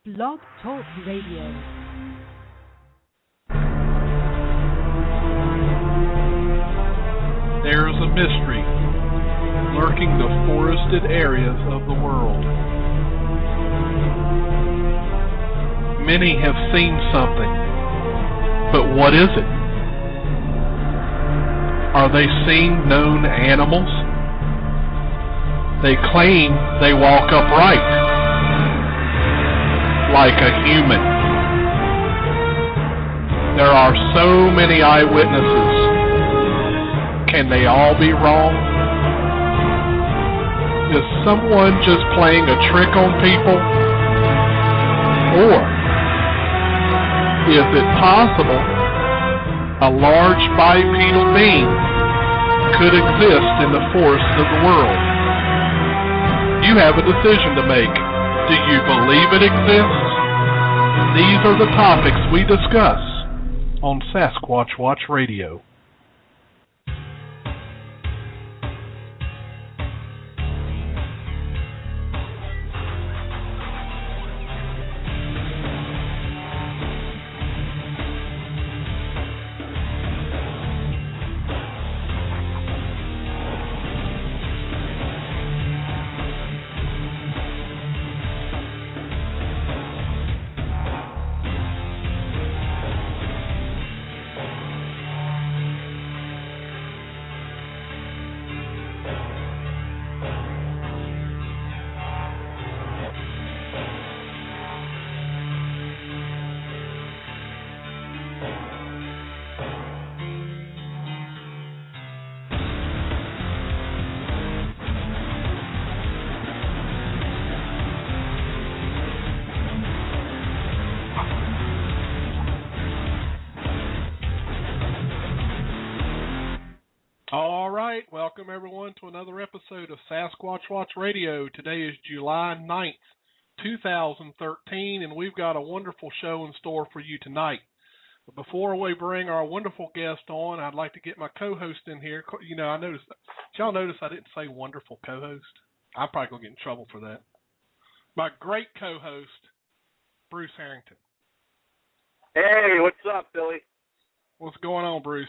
Blog Talk Radio. There's a mystery lurking the forested areas of the world. Many have seen something, but what is it? Are they seeing known animals? They claim they walk upright, like a human. There are so many eyewitnesses. Can they all be wrong? Is someone just playing a trick on people? Or is it possible a large bipedal being could exist in the forests of the world? You have a decision to make. Do you believe it exists? These are the topics we discuss on Sasquatch Watch Radio. All right, welcome everyone to another episode of Sasquatch Watch Radio. Today is July 9th, 2013, and we've got a wonderful show in store for you tonight. But before we bring our wonderful guest on, I'd like to get my co-host in here. You know, did y'all notice I didn't say wonderful co-host? I'm probably going to get in trouble for that. My great co-host, Bruce Harrington. Hey, what's up, Billy? What's going on, Bruce?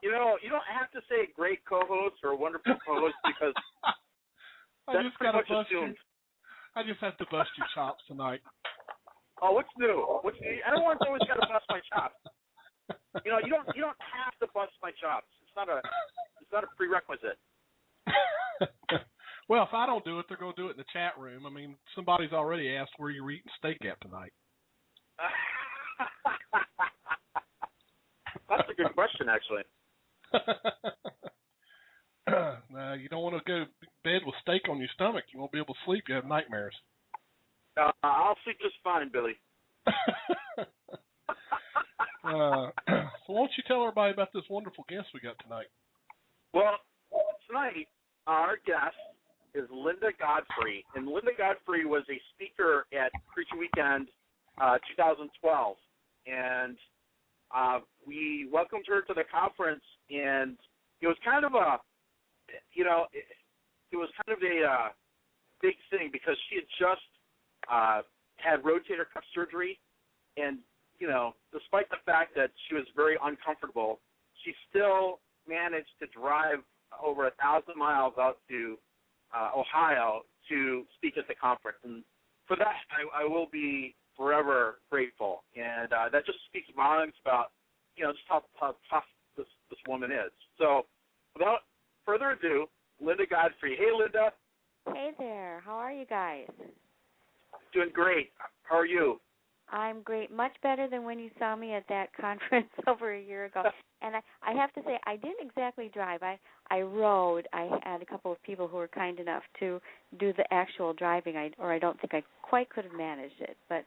You know, you don't have to say great co-host or wonderful co-host because that's pretty much assumed. I just have to bust your chops tonight. Oh, what's new? Everyone's always got to bust my chops. You know, you don't have to bust my chops. It's not a prerequisite. Well, if I don't do it, they're going to do it in the chat room. I mean, somebody's already asked where you're eating steak at tonight. That's a good question, actually. No, you don't want to go to bed with steak on your stomach. You won't be able to sleep. You have nightmares. I'll sleep just fine, Billy. So why don't you tell everybody about this wonderful guest we got tonight? Well, tonight our guest is Linda Godfrey, and Linda Godfrey was a speaker at Creature Weekend 2012, and we welcomed her to the conference, and it was kind of a, big thing because she had just had rotator cuff surgery, and, despite the fact that she was very uncomfortable, she still managed to drive over 1,000 miles out to Ohio to speak at the conference. And for that, I will be forever grateful. And that just speaks volumes about, just how tough this woman is. So without further ado, Linda Godfrey. Hey, Linda. Hey there. How are you guys? Doing great. How are you? I'm great. Much better than when you saw me at that conference over a year ago. And I have to say, I didn't exactly drive. I rode. I had a couple of people who were kind enough to do the actual driving, I don't think I quite could have managed it. But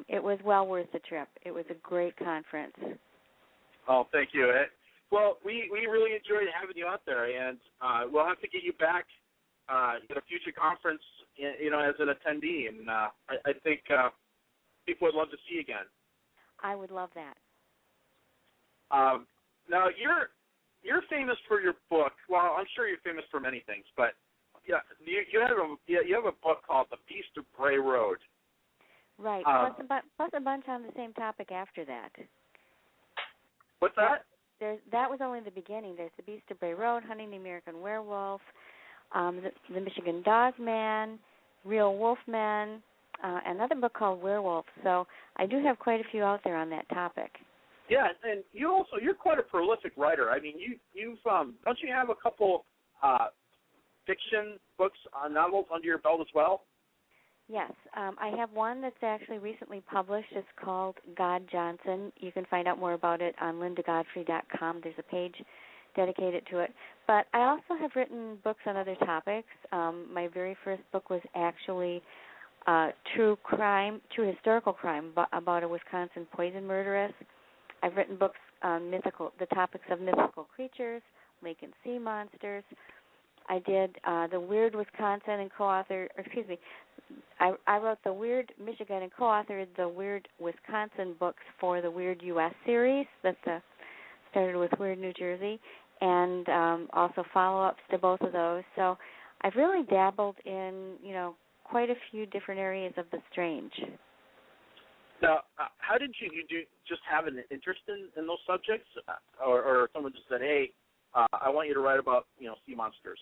it was well worth the trip. It was a great conference. Oh, thank you. Well, we really enjoyed having you out there, and we'll have to get you back at a future conference, as an attendee. And I think people would love to see you again. I would love that. Now, you're famous for your book. Well, I'm sure you're famous for many things, but you have a book called The Beast of Bray Road. Right. Plus a bunch on the same topic after that. What's that? That was only the beginning. There's The Beast of Bray Road, Hunting the American Werewolf, the Michigan Dog Man, Real Wolf Men, another book called Werewolf. So I do have quite a few out there on that topic. Yeah, and you're quite a prolific writer. I mean, you've don't you have a couple fiction books, novels under your belt as well? Yes, I have one that's actually recently published. It's called God Johnson. You can find out more about it on lindagodfrey.com. There's a page dedicated to it. But I also have written books on other topics. My very first book was actually true historical crime about a Wisconsin poison murderess. I've written books on the topics of mythical creatures, lake and sea monsters. I did the Weird Wisconsin and I wrote the Weird Michigan and co-authored the Weird Wisconsin books for the Weird U.S. series that started with Weird New Jersey, and also follow-ups to both of those. So I've really dabbled in, quite a few different areas of the strange. Now, how did you just have an interest in those subjects, or someone just said, hey, I want you to write about, sea monsters?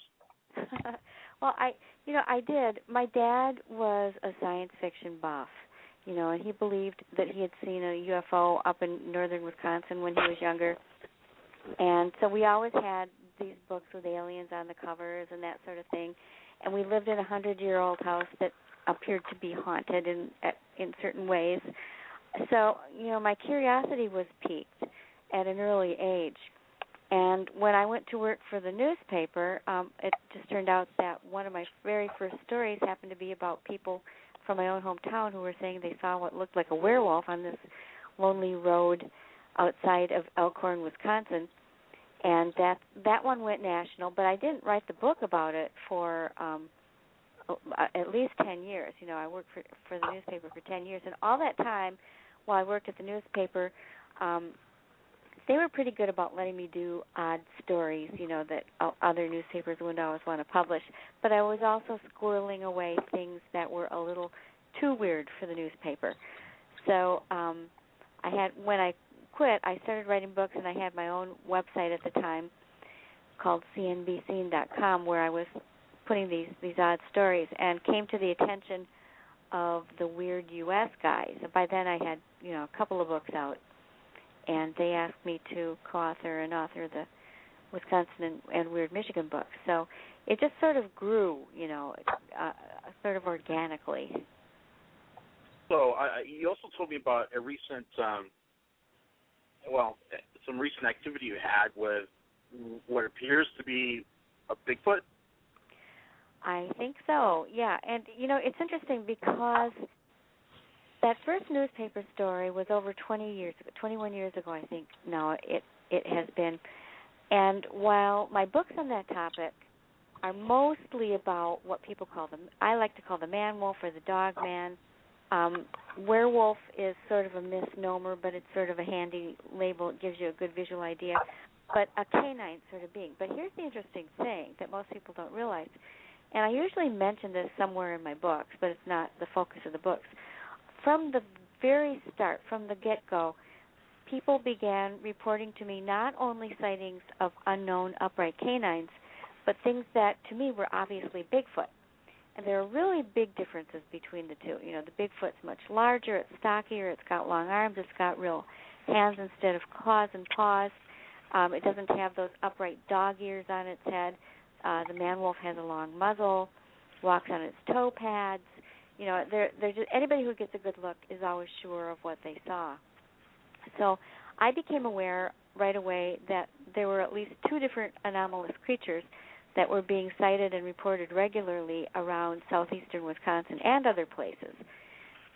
Well, I did. My dad was a science fiction buff, and he believed that he had seen a UFO up in northern Wisconsin when he was younger. And so we always had these books with aliens on the covers and that sort of thing. And we lived in a 100-year-old house that appeared to be haunted in certain ways. So, my curiosity was piqued at an early age. And when I went to work for the newspaper, it just turned out that one of my very first stories happened to be about people from my own hometown who were saying they saw what looked like a werewolf on this lonely road outside of Elkhorn, Wisconsin. And that one went national, but I didn't write the book about it for at least 10 years. I worked for the newspaper for 10 years. And all that time, while I worked at the newspaper, they were pretty good about letting me do odd stories, that other newspapers wouldn't always want to publish. But I was also squirreling away things that were a little too weird for the newspaper. So when I quit, I started writing books, and I had my own website at the time called cnbscene.com, where I was putting these odd stories, and came to the attention of the Weird U.S. guys. By then I had, a couple of books out. And they asked me to co-author and author the Wisconsin and Weird Michigan books. So it just sort of grew, sort of organically. So you also told me about a recent, some recent activity you had with what appears to be a Bigfoot. I think so, yeah. And, it's interesting because that first newspaper story was over 21 years ago, I think. Now it has been. And while my books on that topic are mostly about what people call I like to call the man wolf or the dog man. Werewolf is sort of a misnomer, but it's sort of a handy label. It gives you a good visual idea. But a canine sort of being. But here's the interesting thing that most people don't realize. And I usually mention this somewhere in my books, but it's not the focus of the books. From the very start, from the get-go, people began reporting to me not only sightings of unknown upright canines, but things that to me were obviously Bigfoot. And there are really big differences between the two. The Bigfoot's much larger, it's stockier, it's got long arms, it's got real hands instead of claws and paws. It doesn't have those upright dog ears on its head. The man wolf has a long muzzle, walks on its toe pads. They're just, anybody who gets a good look is always sure of what they saw. So I became aware right away that there were at least two different anomalous creatures that were being sighted and reported regularly around southeastern Wisconsin and other places.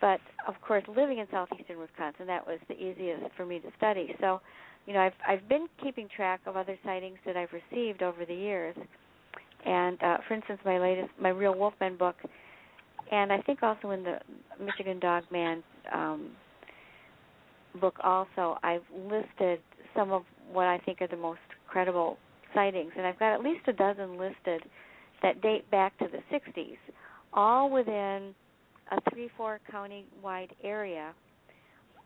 But, of course, living in southeastern Wisconsin, that was the easiest for me to study. So, I've been keeping track of other sightings that I've received over the years. And, for instance, my Real Wolfman book, and I think also in the Michigan Dog Man book also, I've listed some of what I think are the most credible sightings. And I've got at least a dozen listed that date back to the 60s, all within a 3-4 county-wide area,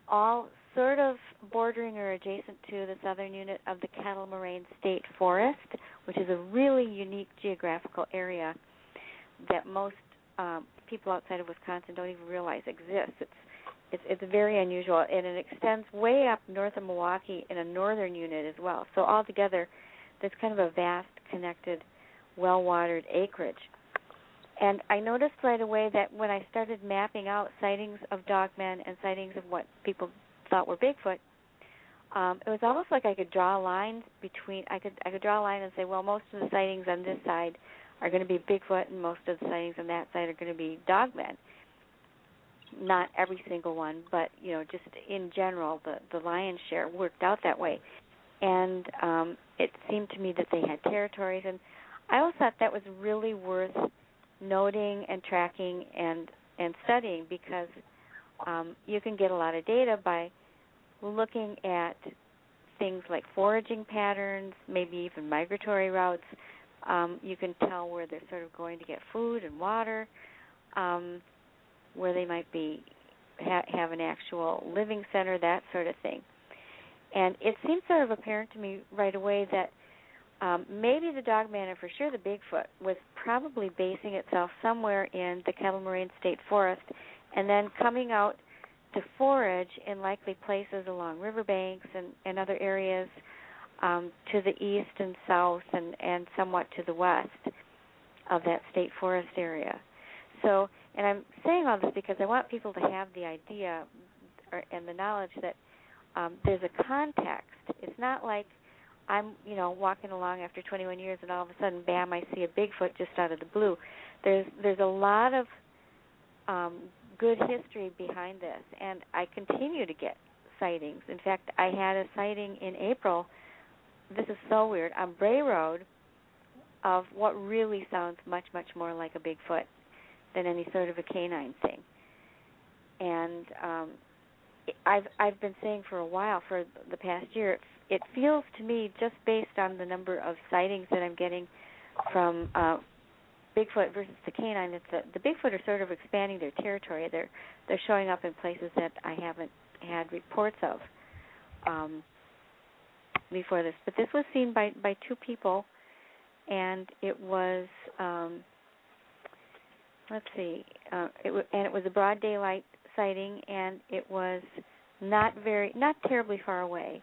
all sort of bordering or adjacent to the southern unit of the Kettle Moraine State Forest, which is a really unique geographical area that most people outside of Wisconsin don't even realize exists. It's very unusual, and it extends way up north of Milwaukee in a northern unit as well. So altogether, there's kind of a vast, connected, well-watered acreage. And I noticed right away that when I started mapping out sightings of dogmen and sightings of what people thought were Bigfoot, it was almost like I could draw lines between. I could draw a line and say, well, most of the sightings on this side are going to be Bigfoot, and most of the sightings on that side are going to be dogmen. Not every single one, but just in general, the lion's share worked out that way. And it seemed to me that they had territories, and I always thought that was really worth noting and tracking and studying, because you can get a lot of data by looking at things like foraging patterns, maybe even migratory routes. You can tell where they're sort of going to get food and water, where they might be have an actual living center, that sort of thing. And it seemed sort of apparent to me right away that maybe the dogman, and for sure the Bigfoot, was probably basing itself somewhere in the Kettle Moraine State Forest, and then coming out to forage in likely places along riverbanks and other areas to the east and south and somewhat to the west of that state forest area. So, and I'm saying all this because I want people to have the idea and the knowledge that there's a context. It's not like I'm, walking along after 21 years and all of a sudden, bam, I see a Bigfoot just out of the blue. There's a lot of good history behind this, and I continue to get sightings. In fact, I had a sighting in April. This is so weird, on Bray Road, of what really sounds much, much more like a Bigfoot than any sort of a canine thing. And I've been saying for a while, for the past year, it feels to me, just based on the number of sightings that I'm getting from Bigfoot versus the canine, that the Bigfoot are sort of expanding their territory. They're showing up in places that I haven't had reports of before this. But this was seen by two people, and it was it was a broad daylight sighting, and it was not terribly far away,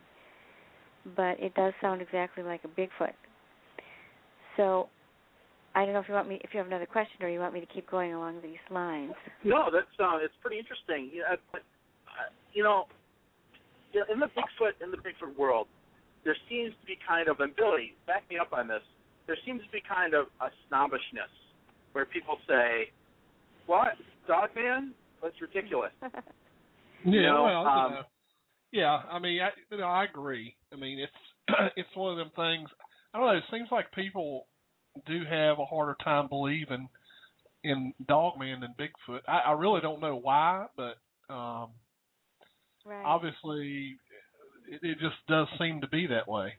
but it does sound exactly like a Bigfoot. So I don't know if you have another question, or you want me to keep going along these lines. No, that's it's pretty interesting. But in the Bigfoot world, there seems to be kind of, and Billy, back me up on this, there seems to be kind of a snobbishness where people say, "What, Dogman? That's ridiculous." Yeah, I mean, I agree. I mean, it's one of them things. I don't know. It seems like people do have a harder time believing in Dogman than Bigfoot. I really don't know why, but right. Obviously it just does seem to be that way.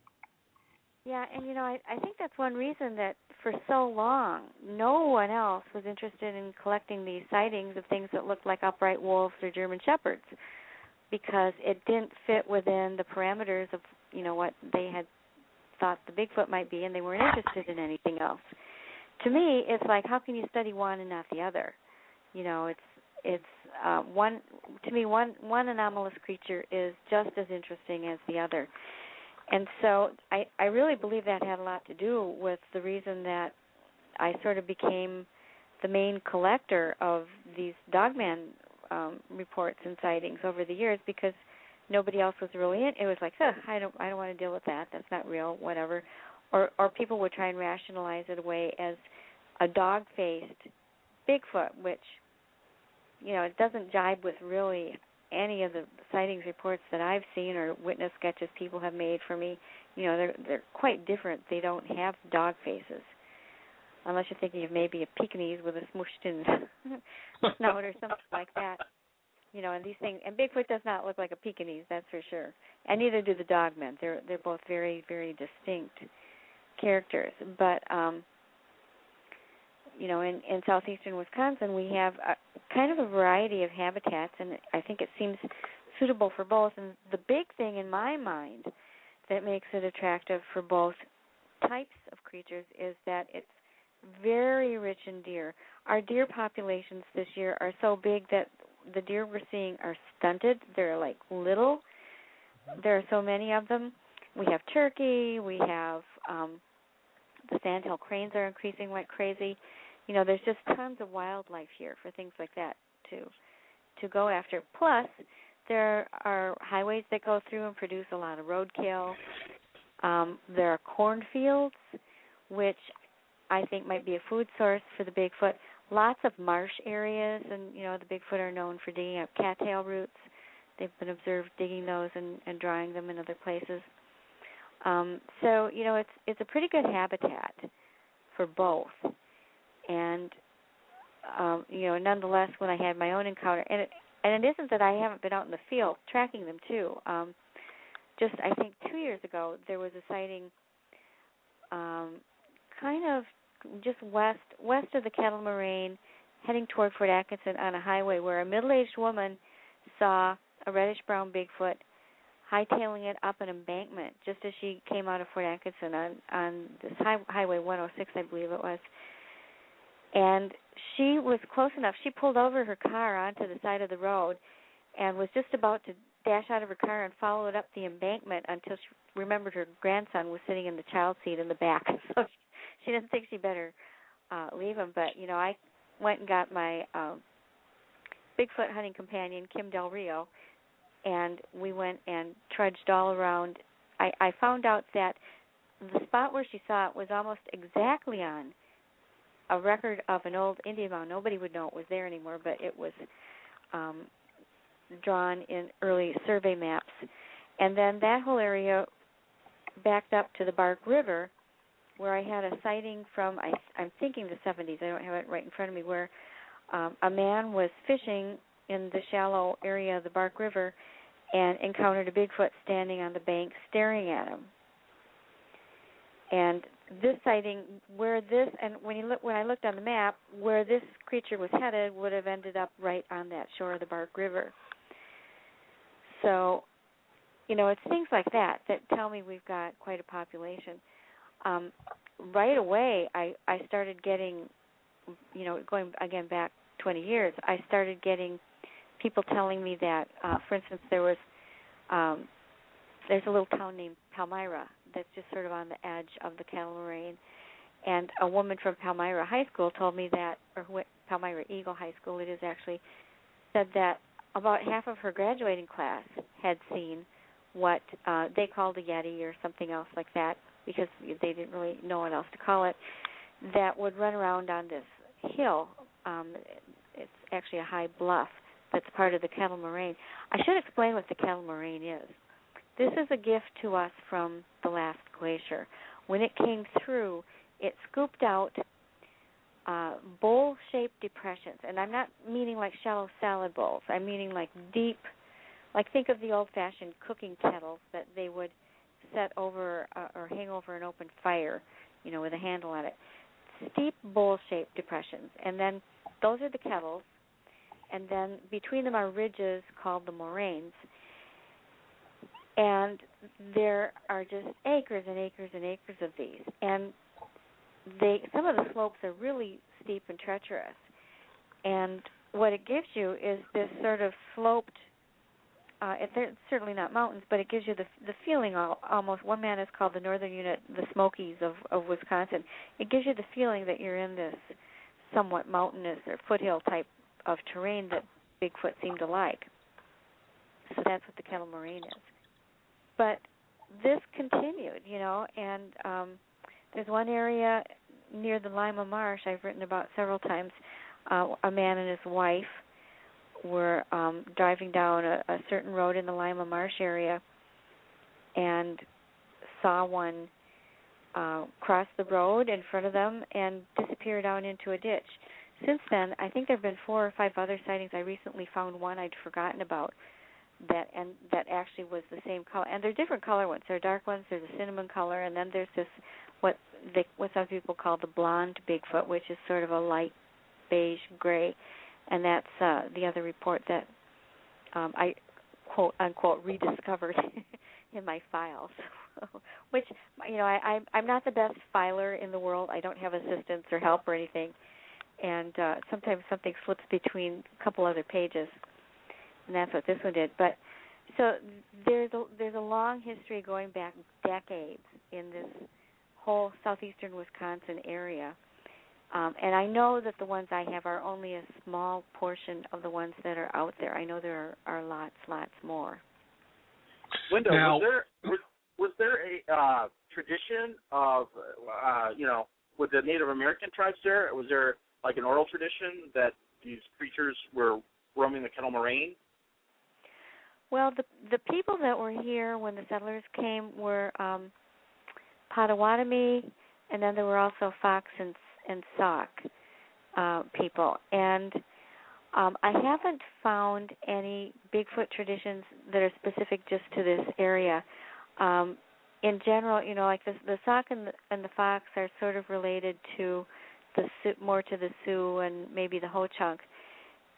Yeah, and I think that's one reason that for so long no one else was interested in collecting these sightings of things that looked like upright wolves or German shepherds, because it didn't fit within the parameters of what they had thought the Bigfoot might be, and they weren't interested in anything else. To me, it's like, how can you study one and not the other? It's one. To me, one anomalous creature is just as interesting as the other. And so I really believe that had a lot to do with the reason that I sort of became the main collector of these Dogman reports and sightings over the years, because nobody else was really in. It was like, I don't want to deal with that. That's not real, whatever. Or people would try and rationalize it away as a dog-faced Bigfoot, which, it doesn't jibe with really any of the sightings reports that I've seen or witness sketches people have made for me. They're quite different. They don't have dog faces, unless you're thinking of maybe a Pekingese with a smooshed-in snout or something like that. And these things, and Bigfoot does not look like a Pekingese, that's for sure. And neither do the Dogmen. They're both very, very distinct characters. But in southeastern Wisconsin, we have kind of a variety of habitats, and I think it seems suitable for both. And the big thing in my mind that makes it attractive for both types of creatures is that it's very rich in deer. Our deer populations this year are so big that the deer we're seeing are stunted. They're like little. There are so many of them. We have turkey. We have the sandhill cranes are increasing like crazy. There's just tons of wildlife here for things like that to go after. Plus, there are highways that go through and produce a lot of roadkill. There are cornfields, which I think might be a food source for the Bigfoot. Lots of marsh areas, and the Bigfoot are known for digging up cattail roots. They've been observed digging those and drying them in other places. So it's a pretty good habitat for both. And nonetheless, when I had my own encounter, and it isn't that I haven't been out in the field tracking them too. Just I think 2 years ago there was a sighting, kind of just west of the Kettle Moraine, heading toward Fort Atkinson on a highway, where a middle-aged woman saw a reddish-brown Bigfoot hightailing it up an embankment just as she came out of Fort Atkinson on this Highway 106, I believe it was. And she was close enough. She pulled over her car onto the side of the road and was just about to dash out of her car and follow it up the embankment until she remembered her grandson was sitting in the child seat in the back. So she didn't think she better leave him. But, I went and got my Bigfoot hunting companion, Kim Del Rio, and we went and trudged all around. I found out that the spot where she saw it was almost exactly on a record of an old Indian mound. Nobody would know it was there anymore, but it was drawn in early survey maps. And then that whole area backed up to the Bark River, where I had a sighting from, I'm thinking the 70s, I don't have it right in front of me, where a man was fishing in the shallow area of the Bark River and encountered a Bigfoot standing on the bank staring at him. And this sighting, when I looked on the map, where this creature was headed would have ended up right on that shore of the Bark River. So, it's things like that tell me we've got quite a population. Right away, I started getting, going again back 20 years, I started getting people telling me that, for instance, there's a little town named Palmyra that's just sort of on the edge of the Kettle Moraine, and a woman from Palmyra High School told me that, or Palmyra Eagle High School it is actually, said that about half of her graduating class had seen what they called a Yeti or something else like that, because they didn't really know what else to call it, that would run around on this hill. It's actually a high bluff that's part of the Kettle Moraine. I should explain what the Kettle Moraine is. This is a gift to us from the last glacier. When it came through, it scooped out bowl-shaped depressions, and I'm not meaning like shallow salad bowls. I'm meaning like deep, like think of the old-fashioned cooking kettles that they would set over or hang over an open fire, with a handle on it. Steep bowl-shaped depressions, and then those are the kettles, and then between them are ridges called the moraines. And there are just acres and acres and acres of these. And some of the slopes are really steep and treacherous. And what it gives you is this sort of sloped, it's certainly not mountains, but it gives you the feeling almost, one man has called the northern unit the Smokies of Wisconsin. It gives you the feeling that you're in this somewhat mountainous or foothill type of terrain that Bigfoot seem to like. So that's what the Kettle Moraine is. But this continued, and there's one area near the Lima Marsh I've written about several times. A man and his wife were driving down a certain road in the Lima Marsh area and saw one cross the road in front of them and disappear down into a ditch. Since then, I think there have been 4 or 5 other sightings. I recently found one I'd forgotten about that actually was the same color. And they're different color ones. There are dark ones, there's a cinnamon color, and then there's this what what some people call the blonde Bigfoot, which is sort of a light beige gray, and that's the other report that I quote unquote rediscovered in my files. Which, you know, I'm not the best filer in the world. I don't have assistants or help or anything, and sometimes something slips between a couple other pages, and that's what this one did. But so there's a long history going back decades in this whole southeastern Wisconsin area, and I know that the ones I have are only a small portion of the ones that are out there. I know there are lots more. Linda, now, was there a tradition of, with the Native American tribes there? Was there like an oral tradition that these creatures were roaming the Kettle Moraine? Well, the people that were here when the settlers came were Potawatomi, and then there were also Fox and Sauk people. And I haven't found any Bigfoot traditions that are specific just to this area. In general, you know, like the Sauk and the Fox are sort of related to more to the Sioux and maybe the Ho-Chunk.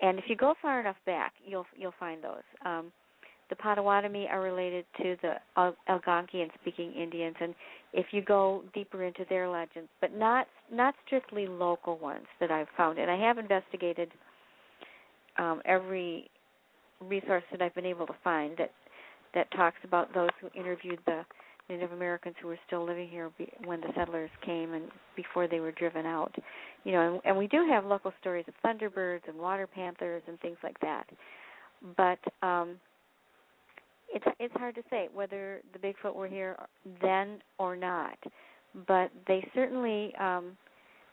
And if you go far enough back, you'll find those. The Potawatomi are related to the Algonquian-speaking Indians, and if you go deeper into their legends, but not strictly local ones that I've found. And I have investigated every resource that I've been able to find that talks about those who interviewed the Native Americans who were still living here when the settlers came and before they were driven out. You know, and we do have local stories of thunderbirds and water panthers and things like that. But it's hard to say whether the Bigfoot were here then or not. But they certainly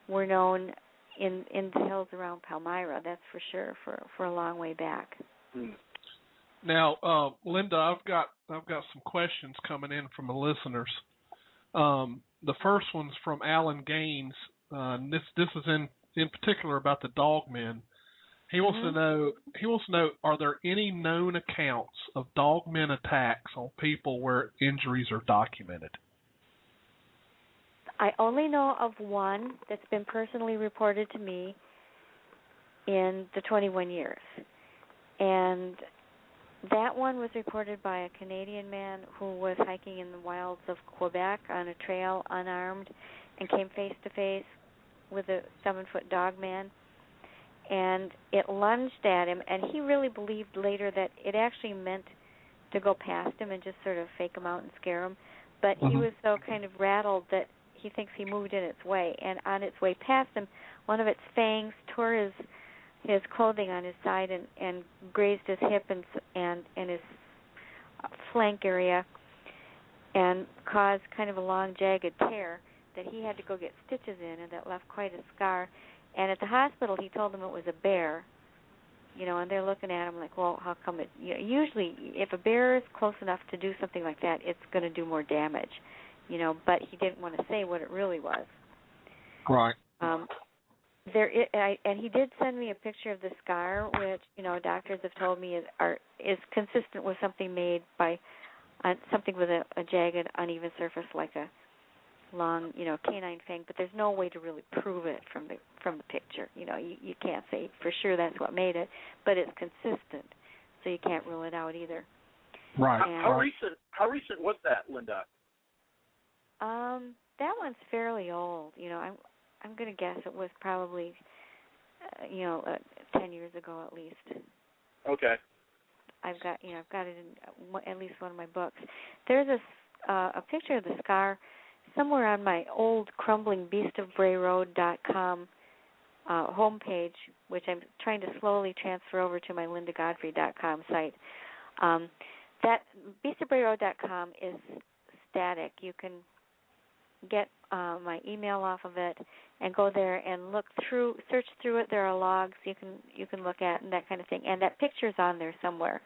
were known in the hills around Palmyra, that's for sure, for a long way back. Now, Linda, I've got some questions coming in from the listeners. The first one's from Alan Gaines. This is in particular about the dogmen. He wants to know, are there any known accounts of dogmen attacks on people where injuries are documented? I only know of one that's been personally reported to me in the 21 years. And that one was reported by a Canadian man who was hiking in the wilds of Quebec on a trail unarmed and came face to face with a 7-foot dog man. And it lunged at him, and he really believed later that it actually meant to go past him and just sort of fake him out and scare him. But he was so kind of rattled that he thinks he moved in its way. And on its way past him, one of its fangs tore his clothing on his side and grazed his hip and his flank area and caused kind of a long, jagged tear that he had to go get stitches in, and that left quite a scar. And at the hospital, he told them it was a bear, you know, and they're looking at him like, well, how come it? You know, usually, if a bear is close enough to do something like that, it's going to do more damage, you know. But he didn't want to say what it really was. Right. And he did send me a picture of the scar, which, you know, doctors have told me is consistent with something made by something with a jagged, uneven surface like a long, you know, canine fang, but there's no way to really prove it from the picture. You know, you can't say for sure that's what made it, but it's consistent, so you can't rule it out either. Right. How recent was that, Linda? That one's fairly old. You know, I'm going to guess it was probably 10 years ago at least. Okay. I've got it in at least one of my books. There's a picture of the scar somewhere on my old crumbling beastofbrayroad.com homepage, which I'm trying to slowly transfer over to my lindagodfrey.com site. That beastofbrayroad.com is static. You can get my email off of it and go there and search through it. There are logs you can look at and that kind of thing. And that picture's on there somewhere.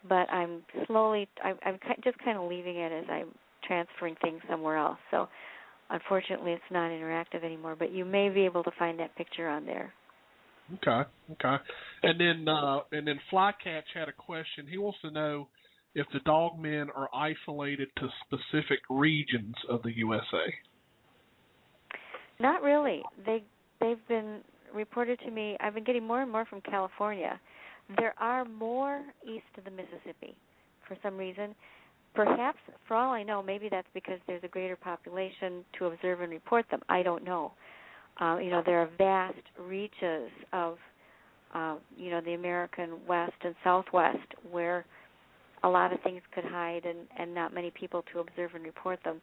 But I'm just kind of leaving it as I'm transferring things somewhere else. So unfortunately it's not interactive anymore, but you may be able to find that picture on there. Okay. And then Flycatch had a question. He wants to know if the dogmen are isolated to specific regions of the USA. Not really. They've been reported to me. I've been getting more and more from California. There are more east of the Mississippi for some reason. Perhaps, for all I know, maybe that's because there's a greater population to observe and report them. I don't know. There are vast reaches of, the American West and Southwest where a lot of things could hide and not many people to observe and report them.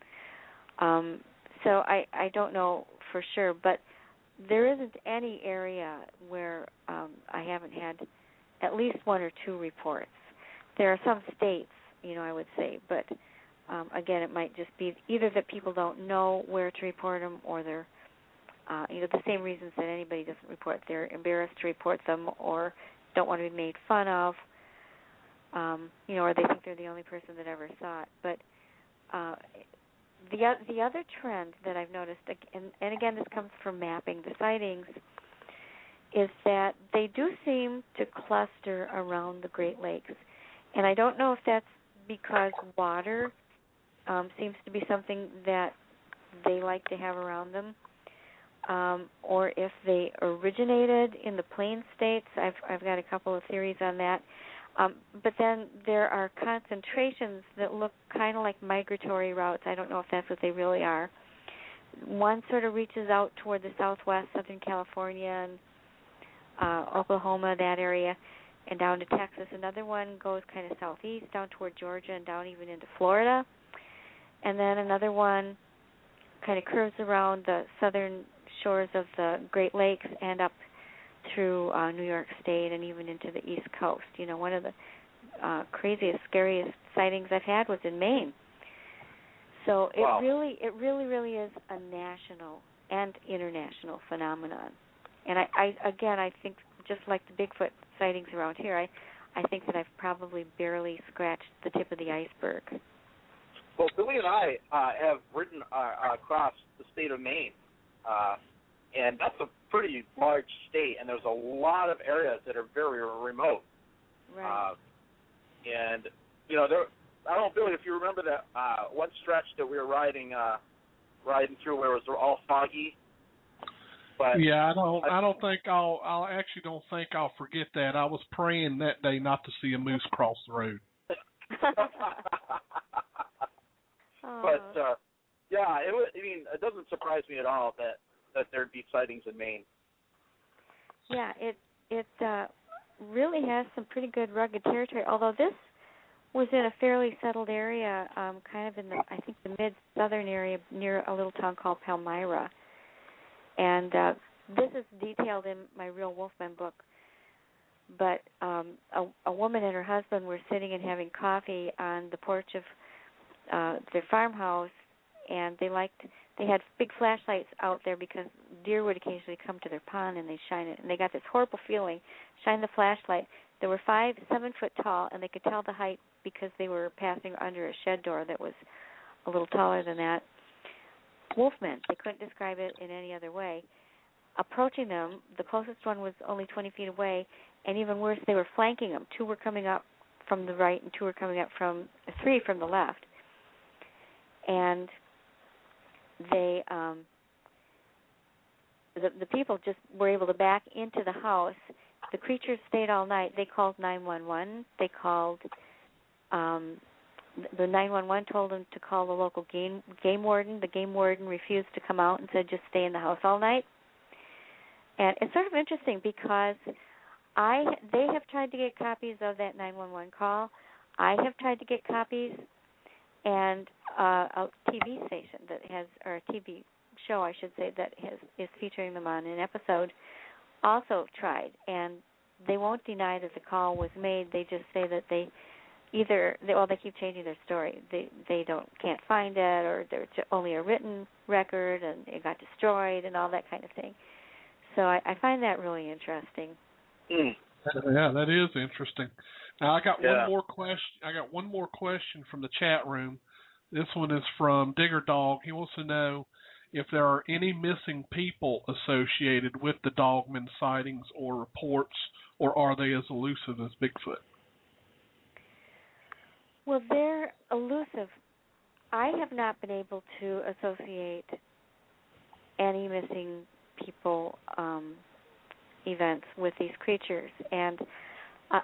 So I don't know for sure, but there isn't any area where I haven't had at least one or two reports. There are some states, I would say, but again, it might just be either that people don't know where to report them, or they're, the same reasons that anybody doesn't report. They're embarrassed to report them, or don't want to be made fun of, or they think they're the only person that ever saw it. But the other trend that I've noticed, and again, this comes from mapping the sightings, is that they do seem to cluster around the Great Lakes. And I don't know if that's because water seems to be something that they like to have around them, or if they originated in the Plain States. I've got a couple of theories on that. But then there are concentrations that look kind of like migratory routes. I don't know if that's what they really are. One sort of reaches out toward the southwest, Southern California, and Oklahoma, that area, and down to Texas. Another one goes kind of southeast, down toward Georgia, and down even into Florida. And then another one kind of curves around the southern shores of the Great Lakes and up through New York State and even into the East Coast. One of the craziest, scariest sightings I've had was in Maine. So Wow. It really is a national and international phenomenon. And I think just like the Bigfoot sightings around here, I think that I've probably barely scratched the tip of the iceberg. Well, Billy and I have ridden across the state of Maine, and that's a pretty large state, and there's a lot of areas that are very remote. Right. And, I don't know, Billy, if you remember that one stretch that we were riding through where it was all foggy. But yeah, I don't think I'll forget that. I was praying that day not to see a moose cross the road. But it doesn't surprise me at all that there'd be sightings in Maine. Yeah, it really has some pretty good rugged territory. Although this was in a fairly settled area, kind of in the mid-southern area near a little town called Palmyra. And this is detailed in my Real Wolfman book. But a woman and her husband were sitting and having coffee on the porch of their farmhouse, and they had big flashlights out there because deer would occasionally come to their pond and they shine it. And they got this horrible feeling, shine the flashlight. They were 7 foot tall, and they could tell the height because they were passing under a shed door that was a little taller than that. Wolfmen. They couldn't describe it in any other way. Approaching them, the closest one was only 20 feet away, and even worse, they were flanking them. 2 were coming up from the right, and 3 were coming up from the left. And they, the people just were able to back into the house. The creatures stayed all night. They called 911. They called. The 911 told them to call the local game warden. The game warden refused to come out and said just stay in the house all night. And it's sort of interesting because they have tried to get copies of that 911 call. I have tried to get copies, and a TV station that has, or a TV show, I should say, that is featuring them on an episode also tried, and they won't deny that the call was made. They just say that they keep changing their story. They can't find it, or there's only a written record, and it got destroyed, and all that kind of thing. So I find that really interesting. Yeah, that is interesting. Now I got one more question. I got one more question from the chat room. This one is from Digger Dog. He wants to know if there are any missing people associated with the Dogman sightings or reports, or are they as elusive as Bigfoot? Well, they're elusive. I have not been able to associate any missing people events with these creatures. And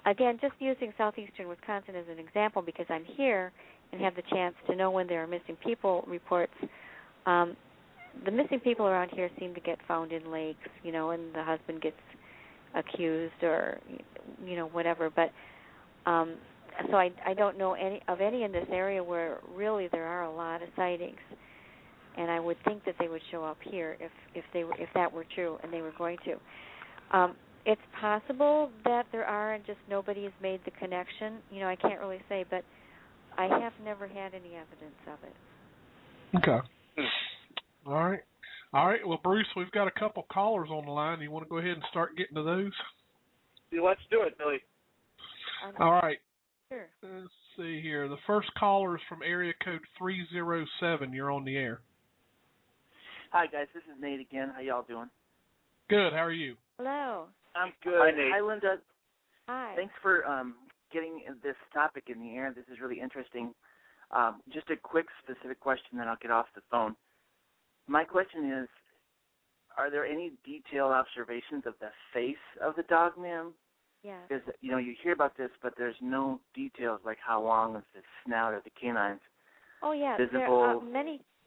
again, just using southeastern Wisconsin as an example, because I'm here and have the chance to know when there are missing people reports. The missing people around here seem to get found in lakes, and the husband gets accused or, whatever. But so I don't know any in this area where really there are a lot of sightings. And I would think that they would show up here if that were true, and they were going to. It's possible that there are, and just nobody has made the connection. I can't really say, but I have never had any evidence of it. Okay. All right. Well, Bruce, we've got a couple callers on the line. You want to go ahead and start getting to those? Yeah, let's do it, Billy. All right. Sure. Let's see here. The first caller is from area code 307. You're on the air. Hi, guys. This is Nate again. How y'all doing? Good. How are you? Hello. I'm good. Hi, Nate. Hi, Linda. Hi. Thanks for getting this topic in the air. This is really interesting. Just a quick, specific question, then I'll get off the phone. My question is, are there any detailed observations of the face of the dogman? Yeah. Because, you hear about this, but there's no details like how long is the snout or the canines. Oh, yeah. Visible.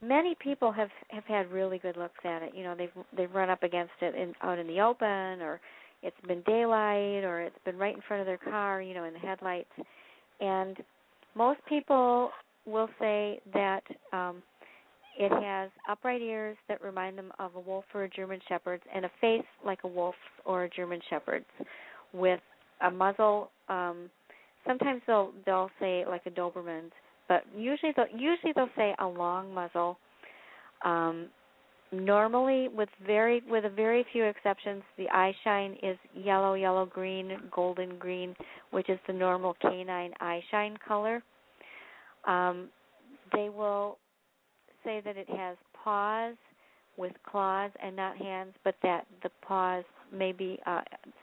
Many people have had really good looks at it. They've run up against it out in the open, or it's been daylight, or it's been right in front of their car, in the headlights. And most people will say that it has upright ears that remind them of a wolf or a German shepherd, and a face like a wolf or a German shepherd's, with a muzzle. Sometimes they'll say like a Doberman's. But usually they'll say a long muzzle. Normally, with a very few exceptions, the eye shine is yellow, green, golden green, which is the normal canine eye shine color. They will say that it has paws with claws and not hands, but that the paws may be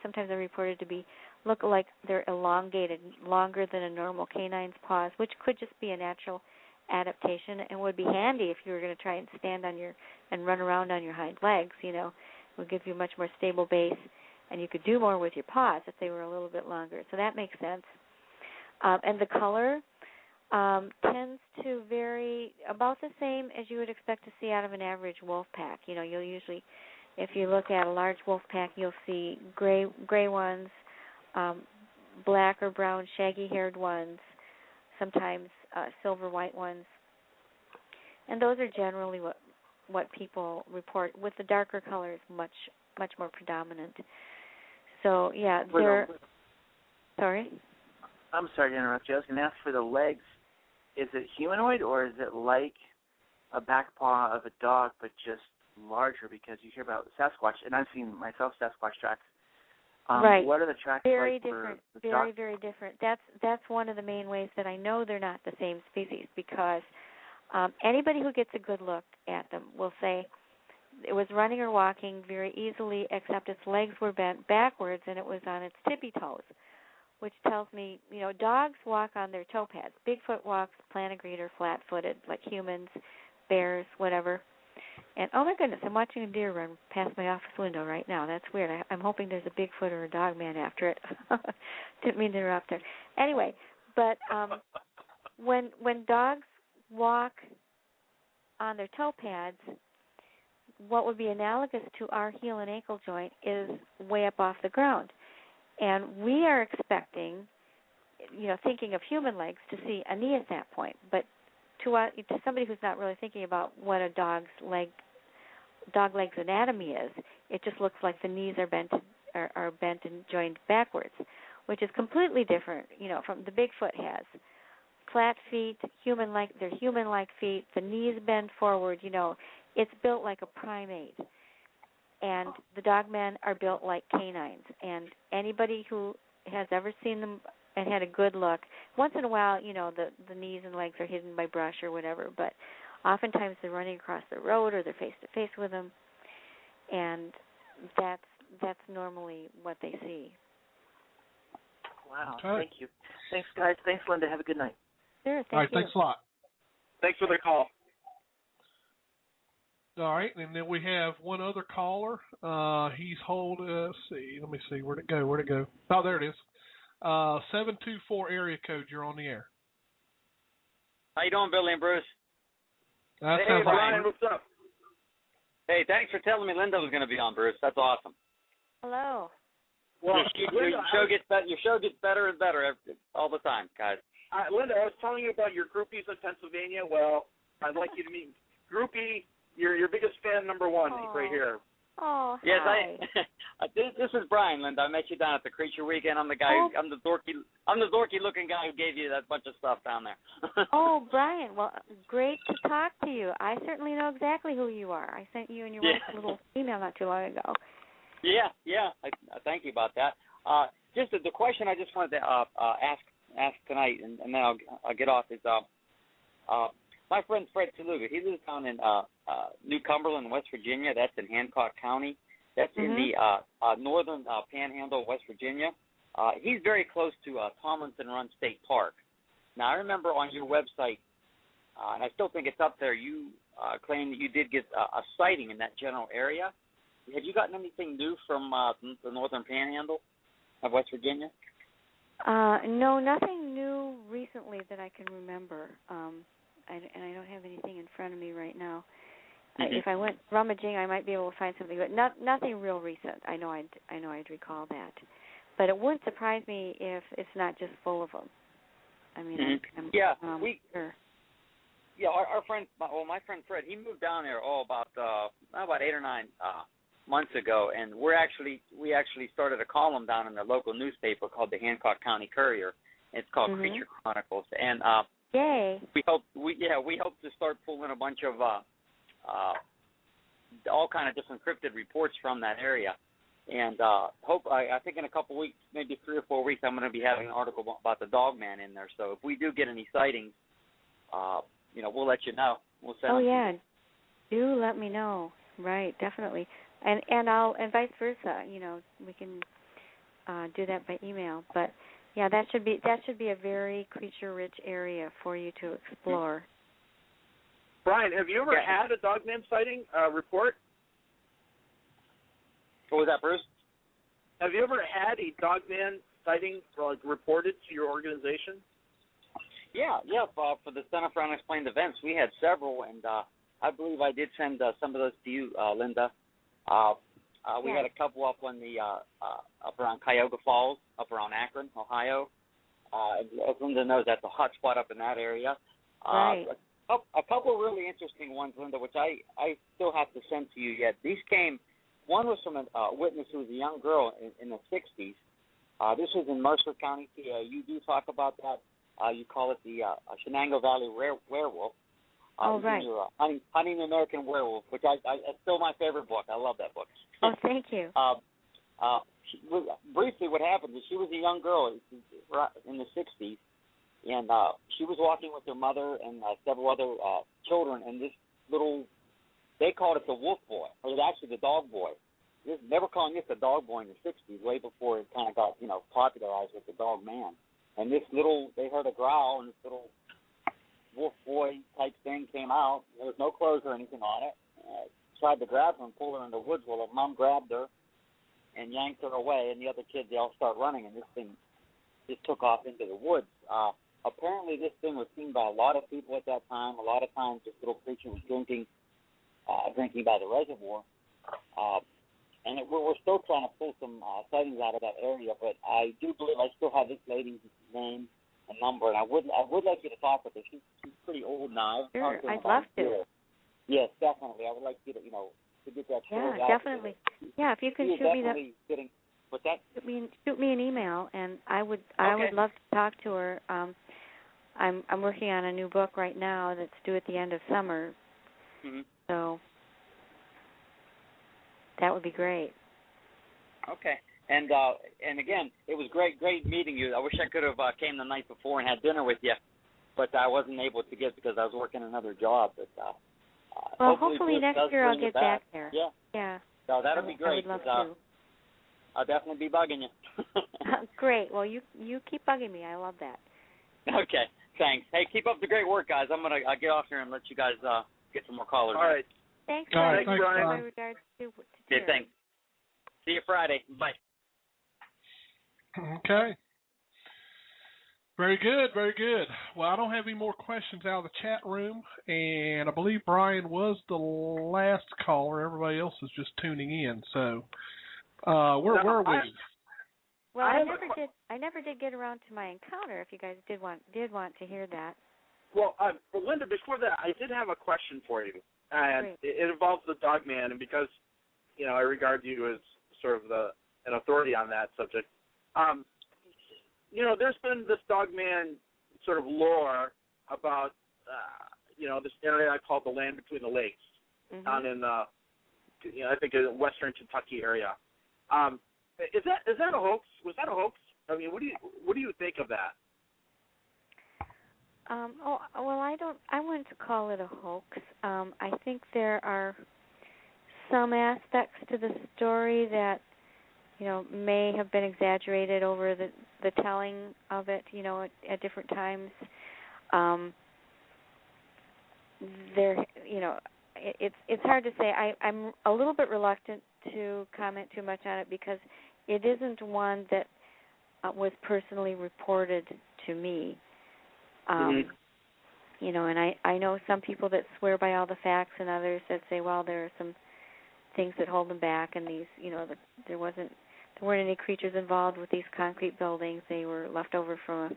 sometimes they're reported to look like they're elongated, longer than a normal canine's paws, which could just be a natural adaptation and would be handy if you were going to try and stand and run around on your hind legs. It would give you a much more stable base, and you could do more with your paws if they were a little bit longer. So that makes sense. And the color tends to vary about the same as you would expect to see out of an average wolf pack. You'll usually, if you look at a large wolf pack, you'll see gray ones, black or brown shaggy-haired ones, sometimes silver white ones, and those are generally what people report. With the darker colors, much more predominant. So yeah, Sorry. I'm sorry to interrupt you. I was going to ask for the legs. Is it humanoid, or is it like a back paw of a dog but just larger? Because you hear about Sasquatch, and I've seen myself Sasquatch tracks. Right. What are the tracks very like different, for the very, very different. That's one of the main ways that I know they're not the same species, because anybody who gets a good look at them will say it was running or walking very easily, except its legs were bent backwards and it was on its tippy toes, which tells me, dogs walk on their toe pads. Bigfoot walks plantigreed or flat-footed, like humans, bears, whatever. And, oh, my goodness, I'm watching a deer run past my office window right now. That's weird. I'm hoping there's a Bigfoot or a dog man after it. Didn't mean to interrupt there. Anyway, but when dogs walk on their toe pads, what would be analogous to our heel and ankle joint is way up off the ground. And we are expecting, thinking of human legs, to see a knee at that point. But to somebody who's not really thinking about what a dog leg's anatomy is, it just looks like the knees are bent and joined backwards, which is completely different, from the Bigfoot has. Flat feet, they're human-like feet, the knees bend forward, it's built like a primate. And the dogmen are built like canines. And anybody who has ever seen them and had a good look, once in a while, the knees and legs are hidden by brush or whatever, but oftentimes they're running across the road or they're face-to-face with them, and that's normally what they see. Wow, Okay. Thank you. Thanks, guys. Thanks, Linda. Have a good night. Sure, All right, thank you. thanks a lot. Thanks for the call. All right, and then we have one other caller. He's holding. Let's see. Let me see. Where'd it go? Oh, there it is. 724 area code. You're on the air. How you doing, Billy and Bruce? That hey, sounds like Brian, what's up? Hey, thanks for telling me Linda was going to be on, Bruce. That's awesome. Hello. Well, your show gets better and better all the time, guys. Linda, I was telling you about your groupies in Pennsylvania. Well, I'd like you to meet groupie. Your biggest fan, number one, right here. Oh, yes, hi. This is Brian, Linda. I met you down at the Creature Weekend. I'm the guy. I'm the dorky looking guy who gave you that bunch of stuff down there. Oh, Brian. Well, great to talk to you. I certainly know exactly who you are. I sent you and your wife a little email not too long ago. Yeah. I thank you about that. Just the question I just wanted to ask tonight, and then I'll get off is my friend Fred Taluga. He lives down in New Cumberland, West Virginia. That's in Hancock County. That's in the northern panhandle of West Virginia. He's very close to Tomlinson Run State Park. Now, I remember on your website, and I still think it's up there, you claimed that you did get a sighting in that general area. Have you gotten anything new from the northern panhandle of West Virginia? No, nothing new recently that I can remember. And I don't have anything in front of me right now. If I went rummaging, I might be able to find something, but nothing real recent. I know I'd recall that, but it wouldn't surprise me if it's not just full of them. I mean, I'm sure. Yeah, our friend, my friend Fred, he moved down there about 8 or 9 months ago, and we actually started a column down in the local newspaper called the Hancock County Courier. It's called Creature Chronicles, and yay! We hope to start pulling a bunch of all kind of different cryptid reports from that area, and I think in a couple weeks, maybe 3 or 4 weeks, I'm going to be having an article about the dog man in there. So if we do get any sightings, we'll let you know. We'll send them. Yeah, do let me know. Right, definitely, and I'll and vice versa. We can do that by email, but. Yeah, that should be a very creature-rich area for you to explore. Brian, have you ever had a dogman sighting report? What was that, Bruce? Have you ever had a dogman sighting reported to your organization? Yeah. For the Center for Unexplained Events, we had several, and I believe I did send some of those to you, Linda. We had a couple up on the up around Cuyahoga Falls, up around Akron, Ohio. As Linda knows, that's a hot spot up in that area. Right. A couple of really interesting ones, Linda, which I still have to send to you yet. These came. One was from a witness who was a young girl in the 60s. This was in Mercer County, PA. You do talk about that. You call it the Shenango Valley Werewolf. Right. Hunting the American Werewolf, which it's still my favorite book. I love that book. Oh, thank you. Briefly, what happened is she was a young girl in the 60s, and she was walking with her mother and several other children, and this little, they called it the wolf boy, or actually the dog boy. They were calling this the dog boy in the 60s, way before it kind of got, popularized with the dog man. And this little, they heard a growl, and this little wolf boy type thing came out. There was no clothes or anything on it. Tried to grab her and pull her in the woods. Well, her mom grabbed her and yanked her away, and the other kids, they all start running, and this thing just took off into the woods. Apparently, this thing was seen by a lot of people at that time. A lot of times, this little creature was drinking by the reservoir. And we're still trying to pull some sightings out of that area, but I do believe I still have this lady's name and number, and I would like you to talk with her. She's pretty old now. Sure, I'd love to. Yes, definitely. I would like you to, to get that story out. Yeah, definitely. Yeah, if you can shoot me that. What's that? Shoot me an email, and I would love to talk to her. I'm working on a new book right now that's due at the end of summer. Mm-hmm. So that would be great. Okay. And again, it was great meeting you. I wish I could have came the night before and had dinner with you, but I wasn't able to get because I was working another job. But well, hopefully next year I'll get back there. Yeah. Yeah. So that'll be great. I would love to. I'll definitely be bugging you. Great. Well, you keep bugging me. I love that. Okay. Thanks. Hey, keep up the great work, guys. I'm gonna get off here and let you guys get some more callers. All right. Thanks, All right, thanks, Brian. My regards to Okay, thanks. See you Friday. Bye. Okay. Very good, very good. Well, I don't have any more questions out of the chat room, and I believe Brian was the last caller. Everybody else is just tuning in. So, where were we? Well, I never did get around to my encounter. If you guys did want to hear that. Well, Linda, before that, I did have a question for you, and it involves the dog man, and because I regard you as sort of an authority on that subject. There's been this dog man sort of lore about this area I call the land between the lakes, down in I think in western Kentucky area. Is that a hoax? Was that a hoax? I mean, what do you think of that? I wouldn't call it a hoax. I think there are some aspects to the story that may have been exaggerated over the telling of it, at different times. It's hard to say. I'm a little bit reluctant to comment too much on it because it isn't one that was personally reported to me. And I know some people that swear by all the facts and others that say, well, there are some things that hold them back, and these, there weren't any creatures involved with these concrete buildings. They were left over from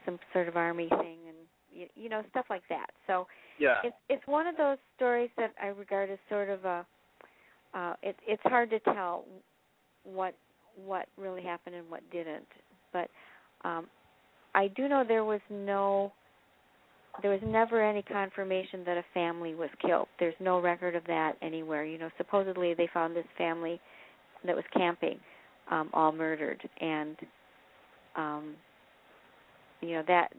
some sort of army thing, and stuff like that. So it's one of those stories that I regard as sort of it's hard to tell what really happened and what didn't. But I do know there was never any confirmation that a family was killed. There's no record of that anywhere. Supposedly they found this family that was camping, all murdered, and that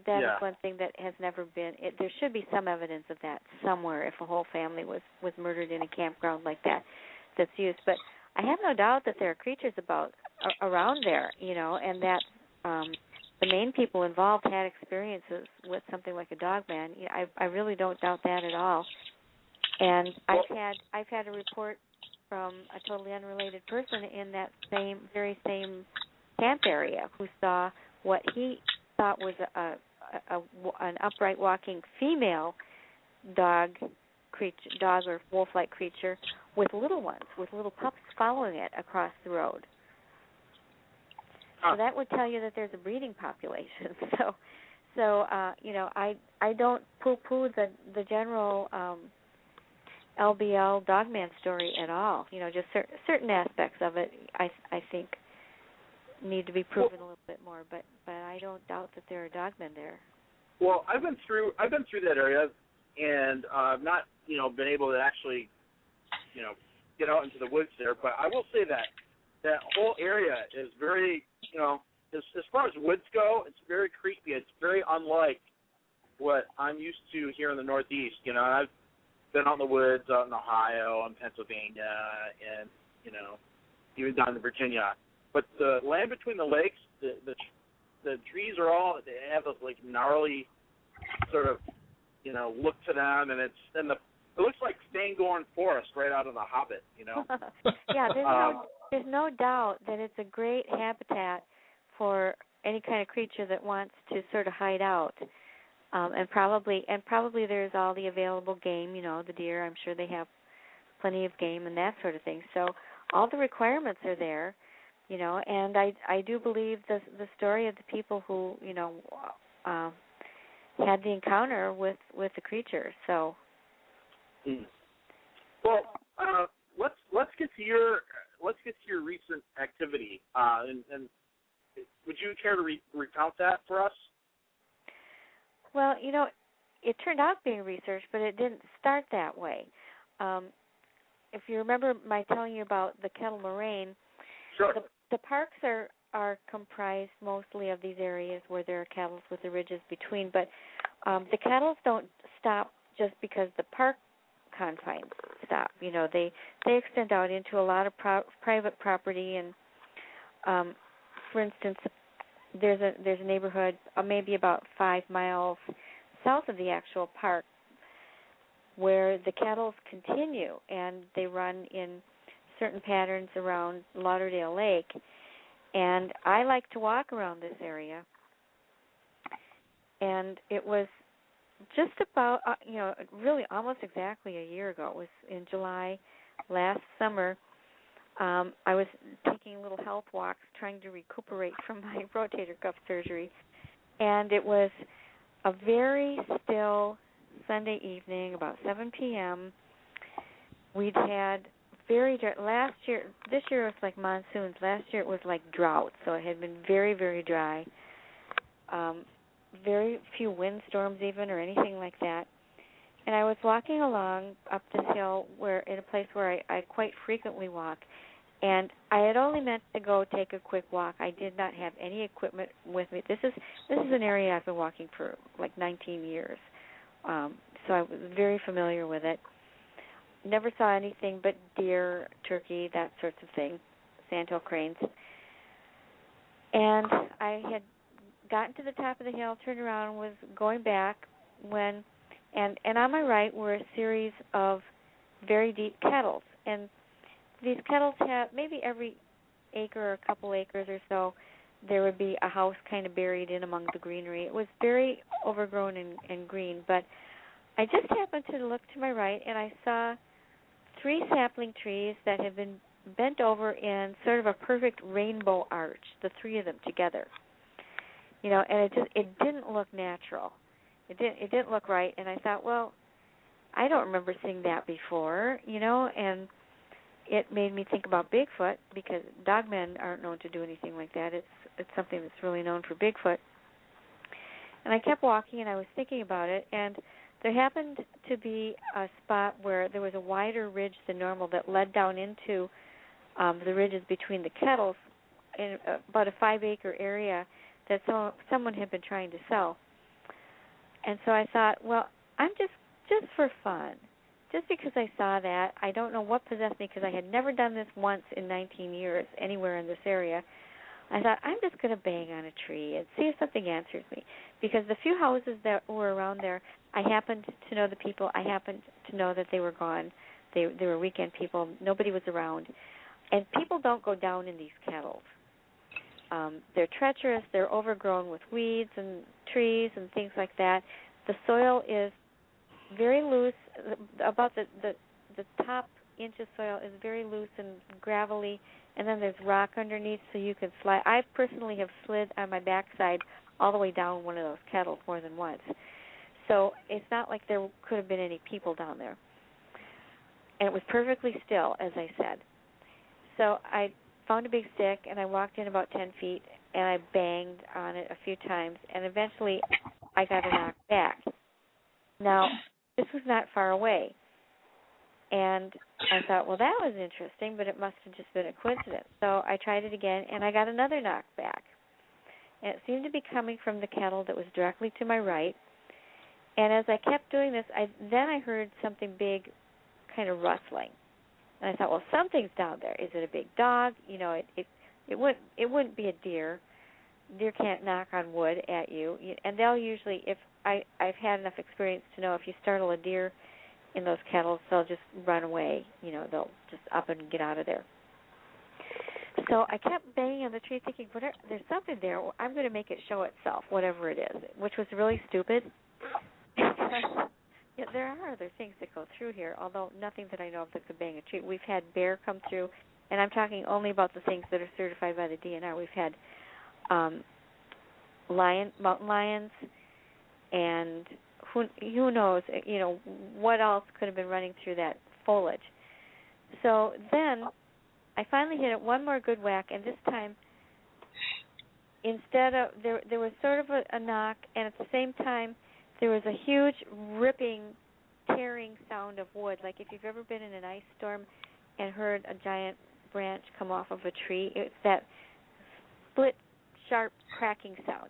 is one thing that has never been. There should be some evidence of that somewhere if a whole family was murdered in a campground like that's used. But I have no doubt that there are creatures around there, and that the main people involved had experiences with something like a dog man. I really don't doubt that at all. And I've had a report from a totally unrelated person in that very same camp area who saw what he thought was an upright walking female dog or wolf-like creature with little ones, with little pups following it across the road. So that would tell you that there's a breeding population. So I don't poo-poo the general LBL dogman story at all. Just certain aspects of it, I think, need to be proven a little bit more. But I don't doubt that there are dogmen there. Well, I've been through that area, and not been able to actually get out into the woods there. But I will say that whole area is very as far as woods go, it's very creepy. It's very unlike what I'm used to here in the Northeast. I've been out in the woods out in Ohio and Pennsylvania and, even down in Virginia. But the land between the lakes, the trees are all, they have this, like, gnarly sort of, look to them, and it looks like Fangorn Forest right out of The Hobbit, Yeah, there's no doubt that it's a great habitat for any kind of creature that wants to sort of hide out. And probably there's all the available game, the deer. I'm sure they have plenty of game and that sort of thing. So all the requirements are there, and I do believe the story of the people who, had the encounter with the creature. So. Well, let's get to your recent activity, and would you care to recount that for us? Well, it turned out being research, but it didn't start that way. If you remember my telling you about the Kettle Moraine, sure. The parks are comprised mostly of these areas where there are kettles with the ridges between, but the kettles don't stop just because the park confines stop. They extend out into a lot of private property, and for instance, there's a neighborhood maybe about 5 miles south of the actual park where the kettles continue, and they run in certain patterns around Lauderdale Lake. And I like to walk around this area. And it was just about, really almost exactly a year ago. It was in July last summer. I was taking little health walks, trying to recuperate from my rotator cuff surgery. And it was a very still Sunday evening, about 7 p.m. We'd had this year was like monsoons. Last year it was like drought, so it had been very, very dry. Very few windstorms even or anything like that. And I was walking along up this hill in a place where I quite frequently walk. And I had only meant to go take a quick walk. I did not have any equipment with me. This is an area I've been walking for like 19 years. So I was very familiar with it. Never saw anything but deer, turkey, that sorts of thing, sandhill cranes. And I had gotten to the top of the hill, turned around, and was going back when, and on my right were a series of very deep kettles. And these kettles have, maybe every acre or a couple acres or so, there would be a house kind of buried in among the greenery. It was very overgrown and green, but I just happened to look to my right, and I saw 3 sapling trees that had been bent over in sort of a perfect rainbow arch, the 3 of them together. And it didn't look natural. It didn't look right, and I thought, well, I don't remember seeing that before, and it made me think about Bigfoot, because dogmen aren't known to do anything like that. It's something that's really known for Bigfoot. And I kept walking, and I was thinking about it, and there happened to be a spot where there was a wider ridge than normal that led down into the ridges between the kettles in about a 5-acre area that someone had been trying to sell. And so I thought, well, I'm just for fun, just because I saw that, I don't know what possessed me, because I had never done this once in 19 years anywhere in this area. I thought, I'm just going to bang on a tree and see if something answers me. Because the few houses that were around there, I happened to know the people. I happened to know that they were gone. They were weekend people. Nobody was around. And people don't go down in these kettles. They're treacherous. They're overgrown with weeds and trees and things like that. The soil is very loose. About the top inch of soil is very loose and gravelly, and then there's rock underneath, so you can slide. I personally have slid on my backside all the way down one of those kettles more than once. So it's not like there could have been any people down there. And it was perfectly still, as I said. So I found a big stick, and I walked in about 10 feet, and I banged on it a few times, and eventually I got a knock back. Now, this was not far away, and I thought, well, that was interesting, but it must have just been a coincidence. So I tried it again, and I got another knock back. And it seemed to be coming from the kettle that was directly to my right. And as I kept doing this, I heard something big kind of rustling. And I thought, well, something's down there. Is it a big dog? It wouldn't be a deer. Deer can't knock on wood at you. And they'll usually, I've had enough experience to know if you startle a deer in those kettles, they'll just run away. They'll just up and get out of there. So I kept banging on the tree thinking, there's something there. I'm going to make it show itself, whatever it is, which was really stupid. Yeah, there are other things that go through here, although nothing that I know of that could bang a tree. We've had bear come through, and I'm talking only about the things that are certified by the DNR. We've had mountain lions, and who knows, what else could have been running through that foliage. So then I finally hit it one more good whack, and this time, instead of, there was sort of a knock, and at the same time, there was a huge ripping, tearing sound of wood. Like if you've ever been in an ice storm and heard a giant branch come off of a tree, it's that split, sharp, cracking sound.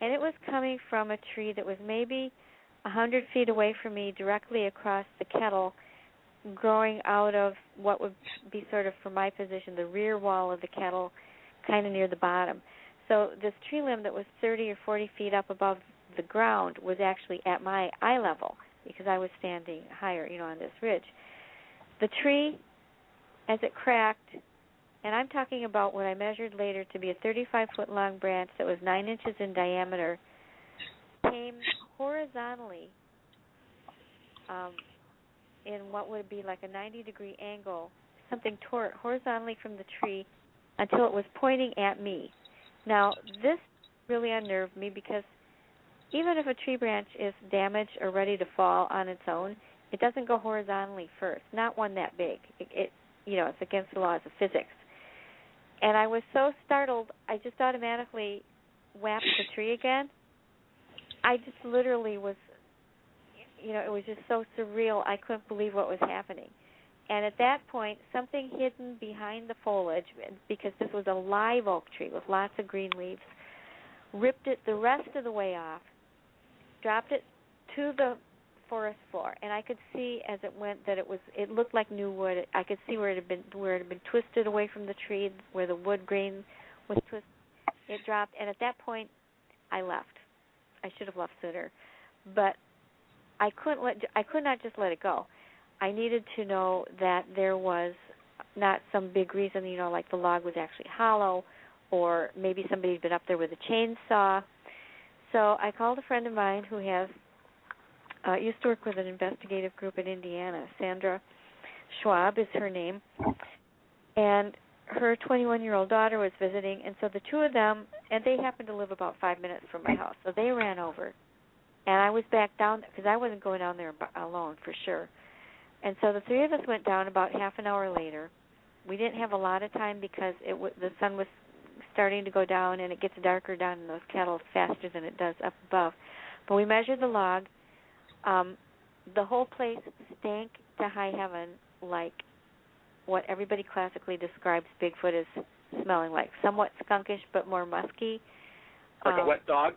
And it was coming from a tree that was maybe 100 feet away from me, directly across the kettle, growing out of what would be sort of, from my position, the rear wall of the kettle, kind of near the bottom. So this tree limb that was 30 or 40 feet up above the ground was actually at my eye level. because I was standing higher, on this ridge. The tree, as it cracked, and I'm talking about what I measured later to be a 35-foot-long branch that was 9 inches in diameter, came horizontally in what would be like a 90-degree angle. Something tore it horizontally from the tree until it was pointing at me. Now, this really unnerved me because even if a tree branch is damaged or ready to fall on its own, it doesn't go horizontally first, not one that big. It's against the laws of physics. And I was so startled, I just automatically whacked the tree again. I just literally was, it was just so surreal. I couldn't believe what was happening. And at that point, something hidden behind the foliage, because this was a live oak tree with lots of green leaves, ripped it the rest of the way off, dropped it to the forest floor, and I could see as it went that it looked like new wood. I could see where it had been twisted away from the tree, where the wood grain was twisted. It dropped, and at that point, I left. I should have left sooner, but I could not just let it go. I needed to know that there was not some big reason, like the log was actually hollow, or maybe somebody had been up there with a chainsaw. So I called a friend of mine who used to work with an investigative group in Indiana. Sandra Schwab is her name. And her 21-year-old daughter was visiting, and so the two of them, and they happened to live about 5 minutes from my house, so they ran over. And I was back down, because I wasn't going down there alone for sure. And so the three of us went down about half an hour later. We didn't have a lot of time because the sun was starting to go down, and it gets darker down in those kettles faster than it does up above. But we measured the log. The whole place stank to high heaven, like what everybody classically describes Bigfoot as smelling like. Somewhat skunkish, but more musky. Like a wet dog?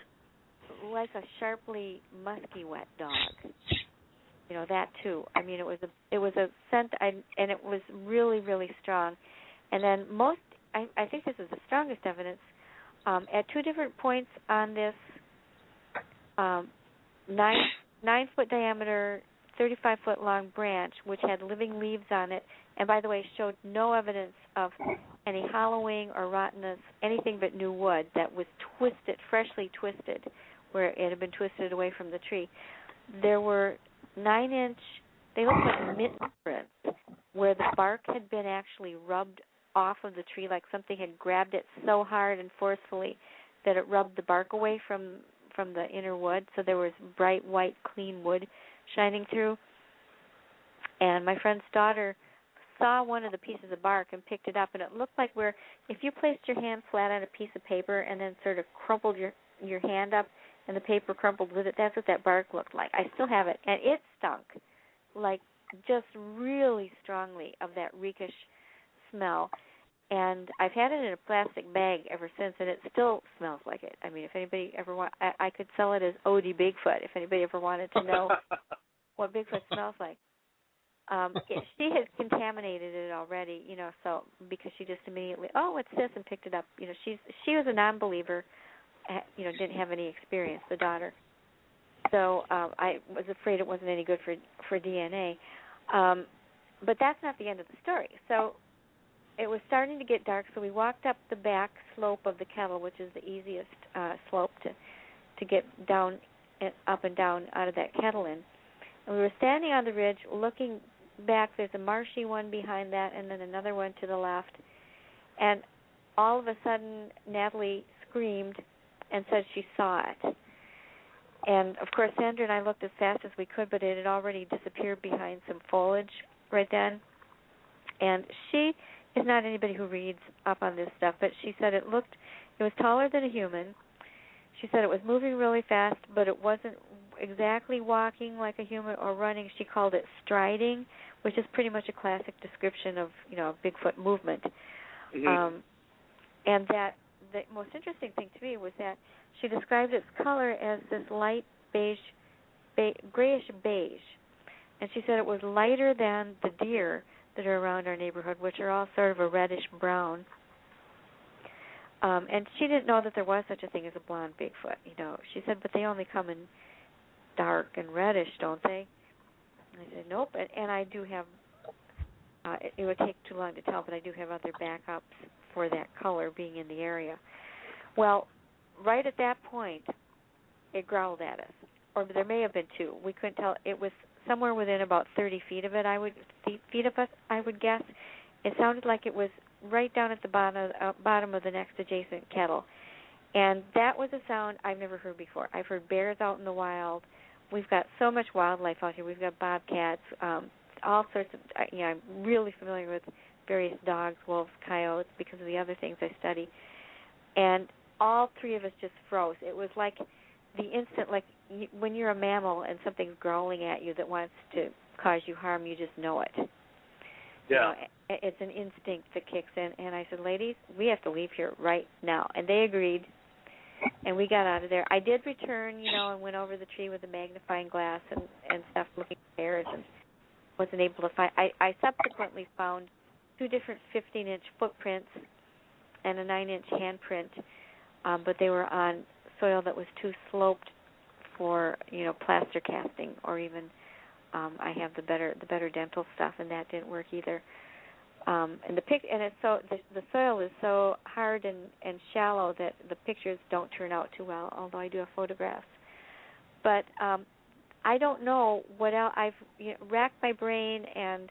Like a sharply musky wet dog. That too. I mean, it was a scent, and it was really, really strong. And then I think this is the strongest evidence. At two different points on this 9-foot diameter, 35-foot long branch, which had living leaves on it, and by the way, showed no evidence of any hollowing or rottenness, anything but new wood that was twisted, freshly twisted, where it had been twisted away from the tree. There were 9-inch, they looked like mitten prints, where the bark had been actually rubbed off of the tree, like something had grabbed it so hard and forcefully that it rubbed the bark away from the inner wood, so there was bright white clean wood shining through. And my friend's daughter saw one of the pieces of bark and picked it up, and it looked like where if you placed your hand flat on a piece of paper and then sort of crumpled your hand up and the paper crumpled with it, that's what that bark looked like. I still have it, and it stunk, like just really strongly of that reekish smell. And I've had it in a plastic bag ever since, and it still smells like it. I mean, if anybody ever I could sell it as Odie Bigfoot if anybody ever wanted to know what Bigfoot smells like. She had contaminated it already, so because she just immediately, what's this, and picked it up. She was a non-believer, didn't have any experience, the daughter. So I was afraid it wasn't any good for DNA. But that's not the end of the story. So it was starting to get dark, so we walked up the back slope of the kettle, which is the easiest slope to get down, up and down out of that kettle in. And we were standing on the ridge looking back. There's a marshy one behind that and then another one to the left. And all of a sudden, Natalie screamed and said she saw it. And, of course, Sandra and I looked as fast as we could, but it had already disappeared behind some foliage right then. And she is not anybody who reads up on this stuff, but she said it was taller than a human. She said it was moving really fast, but it wasn't exactly walking like a human or running. She called it striding, which is pretty much a classic description of, Bigfoot movement. Mm-hmm. And that the most interesting thing to me was that she described its color as this light beige, grayish beige. And she said it was lighter than the deer that are around our neighborhood, which are all sort of a reddish brown. And she didn't know that there was such a thing as a blonde Bigfoot. She said, but they only come in dark and reddish, don't they? I said, nope, and I do have, it would take too long to tell, but I do have other backups for that color being in the area. Well, right at that point, it growled at us, or there may have been two. We couldn't tell. It was somewhere within about 30 feet of it, feet of us, I would guess. It sounded like it was right down at the bottom of the next adjacent kettle. And that was a sound I've never heard before. I've heard bears out in the wild. We've got so much wildlife out here. We've got bobcats, all sorts of, I'm really familiar with various dogs, wolves, coyotes, because of the other things I study. And all three of us just froze. It was like the instant, like when you're a mammal and something's growling at you that wants to cause you harm, you just know it. Yeah. You know, it's an instinct that kicks in. And I said, ladies, we have to leave here right now. And they agreed, and we got out of there. I did return, and went over the tree with a magnifying glass and stuff, looking for bears, and wasn't able to find. I subsequently found 2 different 15-inch footprints and a 9-inch handprint, but they were on soil that was too sloped for plaster casting, or even I have the better dental stuff, and that didn't work either. And it's so the soil is so hard and shallow that the pictures don't turn out too well, although I do have photographs. But I don't know what else. I've racked my brain and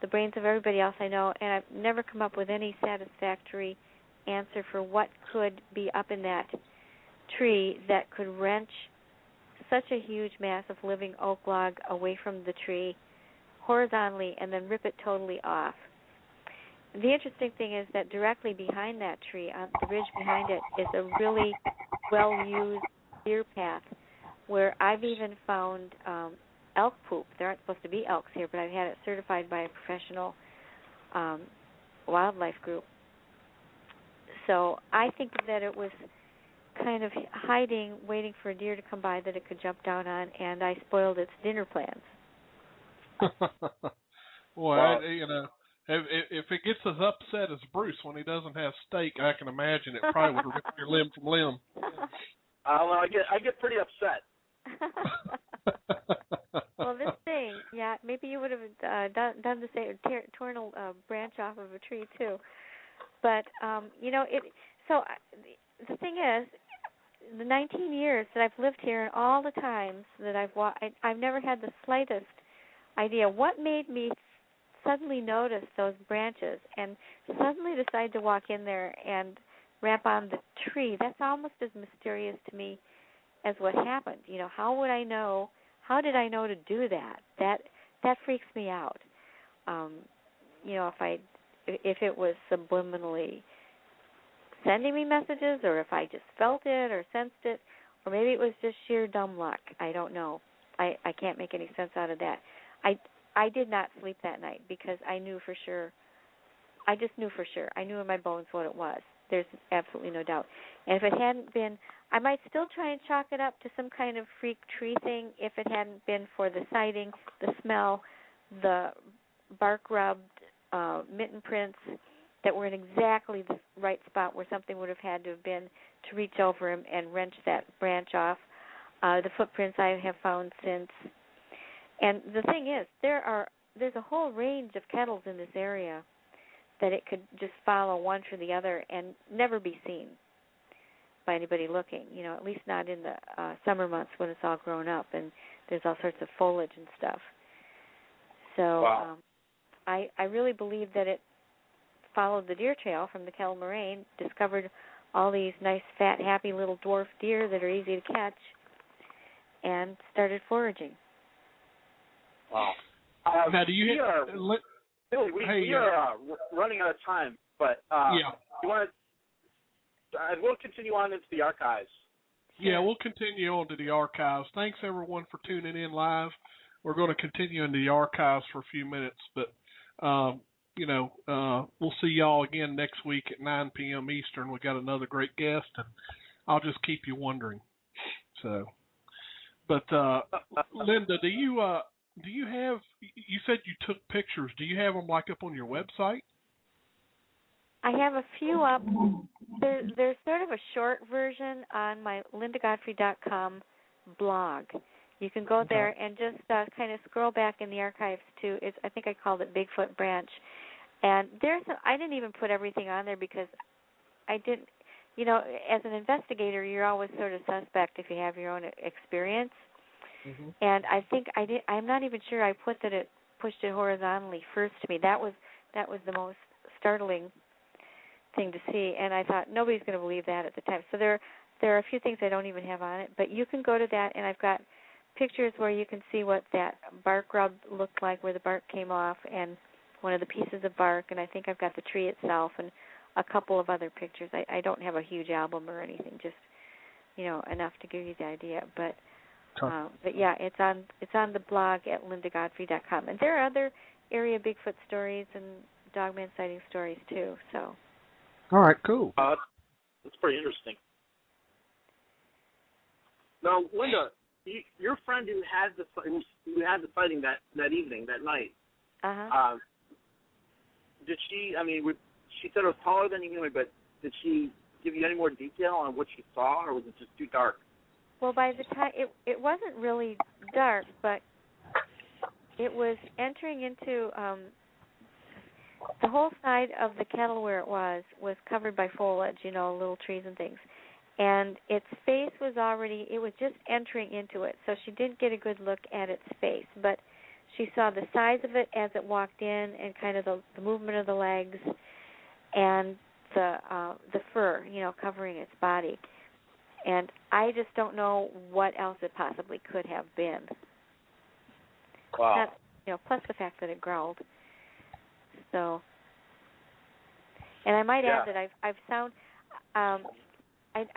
the brains of everybody else I know, and I've never come up with any satisfactory answer for what could be up in that tree that could wrench such a huge mass of living oak log away from the tree horizontally and then rip it totally off. The interesting thing is that directly behind that tree, on the ridge behind it, is a really well-used deer path where I've even found elk poop. There aren't supposed to be elks here, but I've had it certified by a professional wildlife group. So I think that it was kind of hiding, waiting for a deer to come by that it could jump down on, and I spoiled its dinner plans. Well, if it gets as upset as Bruce when he doesn't have steak, I can imagine it probably would rip your limb from limb. Well, I get pretty upset. Well, this thing, maybe you would have done the same, torn a branch off of a tree too. But the thing is, the 19 years that I've lived here and all the times that I've never had the slightest idea what made me suddenly notice those branches and suddenly decide to walk in there and rap on the tree. That's almost as mysterious to me as what happened. How would I know? How did I know to do that? That freaks me out. If it was subliminally sending me messages, or if I just felt it or sensed it, or maybe it was just sheer dumb luck. I don't know. I can't make any sense out of that. I did not sleep that night because I knew for sure. I just knew for sure. I knew in my bones what it was. There's absolutely no doubt. And if it hadn't been, I might still try and chalk it up to some kind of freak tree thing if it hadn't been for the sighting, the smell, the bark rubbed mitten prints that were in exactly the right spot where something would have had to have been to reach over him and wrench that branch off. The footprints I have found since. And the thing is, there's a whole range of kettles in this area that it could just follow one for the other and never be seen by anybody looking, at least not in the summer months when it's all grown up and there's all sorts of foliage and stuff. So wow. I really believe that it followed the deer trail from the Kettle Moraine, discovered all these nice, fat, happy little dwarf deer that are easy to catch, and started foraging. Wow. Now, do you Billy, we are running out of time, but you want to? We'll continue on into the archives. Yeah, we'll continue on to the archives. Thanks, everyone, for tuning in live. We're going to continue into the archives for a few minutes, but we'll see y'all again next week at 9 p.m. Eastern. We got another great guest, and I'll just keep you wondering. So, but Linda, do you have? You said you took pictures. Do you have them up on your website? I have a few up. There's sort of a short version on my lindagodfrey.com blog, You can go there and just kind of scroll back in the archives to, I think I called it Bigfoot Branch. And I didn't even put everything on there because I didn't, as an investigator, you're always sort of suspect if you have your own experience. Mm-hmm. And I think I'm not even sure I put that it pushed it horizontally first to me. That was the most startling thing to see, and I thought nobody's going to believe that at the time. So there are a few things I don't even have on it, but you can go to that, and I've got pictures where you can see what that bark rub looked like, where the bark came off, and one of the pieces of bark, and I think I've got the tree itself and a couple of other pictures. I don't have a huge album or anything, just enough to give you the idea, but yeah, it's on the blog at lindagodfrey.com, and there are other area Bigfoot stories and dogman sighting stories too. So, all right, cool. That's pretty interesting. Now, Linda, your friend who had the sighting that evening, that night. Did she? I mean, she said it was taller than you, but did she give you any more detail on what she saw, or was it just too dark? Well, by the time it wasn't really dark, but it was entering into the whole side of the kettle where it was covered by foliage, little trees and things. And its face was just entering into it, so she didn't get a good look at its face. But she saw the size of it as it walked in and kind of the movement of the legs and the fur, covering its body. And I just don't know what else it possibly could have been. Wow. Plus the fact that it growled. So, and I might add that I've found, I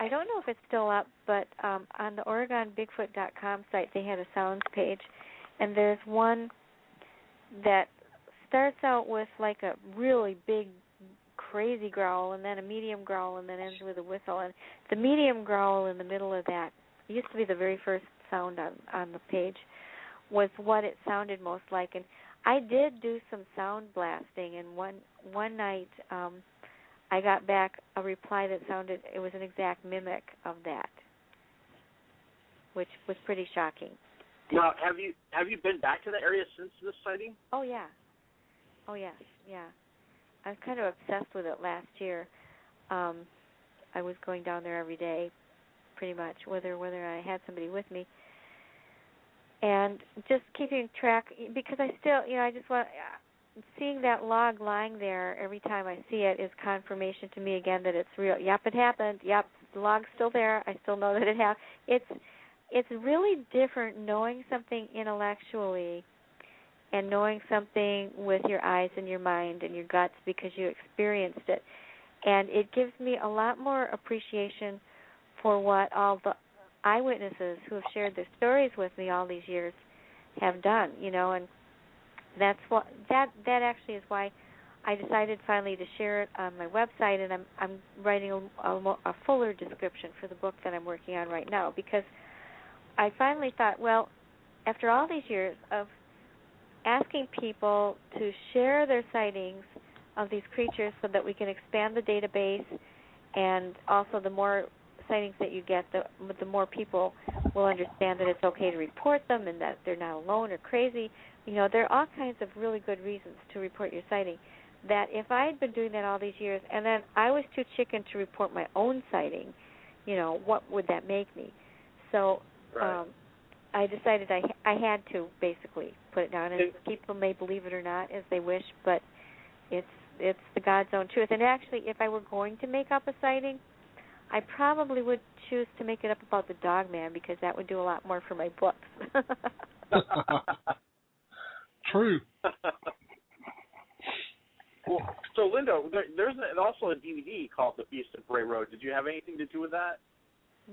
don't know if it's still up, but on the OregonBigfoot.com site they had a sounds page, and there's one that starts out with like a really big, crazy growl, and then a medium growl, and then ends with a whistle. And the medium growl in the middle of that used to be the very first sound on the page, was what it sounded most like. And I did do some sound blasting, and one night I got back a reply that it was an exact mimic of that, which was pretty shocking. Now, have you been back to the area since this sighting? Oh yeah. I was kind of obsessed with it last year. I was going down there every day, pretty much, whether I had somebody with me, and just keeping track, because I still, I just want, seeing that log lying there every time I see it is confirmation to me again that it's real. Yep, it happened. Yep, the log's still there. I still know that it happened. It's really different knowing something intellectually and knowing something with your eyes and your mind and your guts because you experienced it. And it gives me a lot more appreciation for what all the eyewitnesses who have shared their stories with me all these years have done, and that's what that actually is why I decided finally to share it on my website, and I'm writing a fuller description for the book that I'm working on right now, because I finally thought, well, after all these years of asking people to share their sightings of these creatures so that we can expand the database, and also the more sightings that you get, the more people will understand that it's okay to report them and that they're not alone or crazy. There are all kinds of really good reasons to report your sighting, that if I had been doing that all these years and then I was too chicken to report my own sighting, what would that make me? So right. I decided I had to basically put it down, and people may believe it or not as they wish, but it's the God's own truth. And actually, if I were going to make up a sighting, I probably would choose to make it up about the dog man, because that would do a lot more for my books. True. Well, so Linda, there's also a DVD called The Beast of Bray Road. Did you have anything to do with that?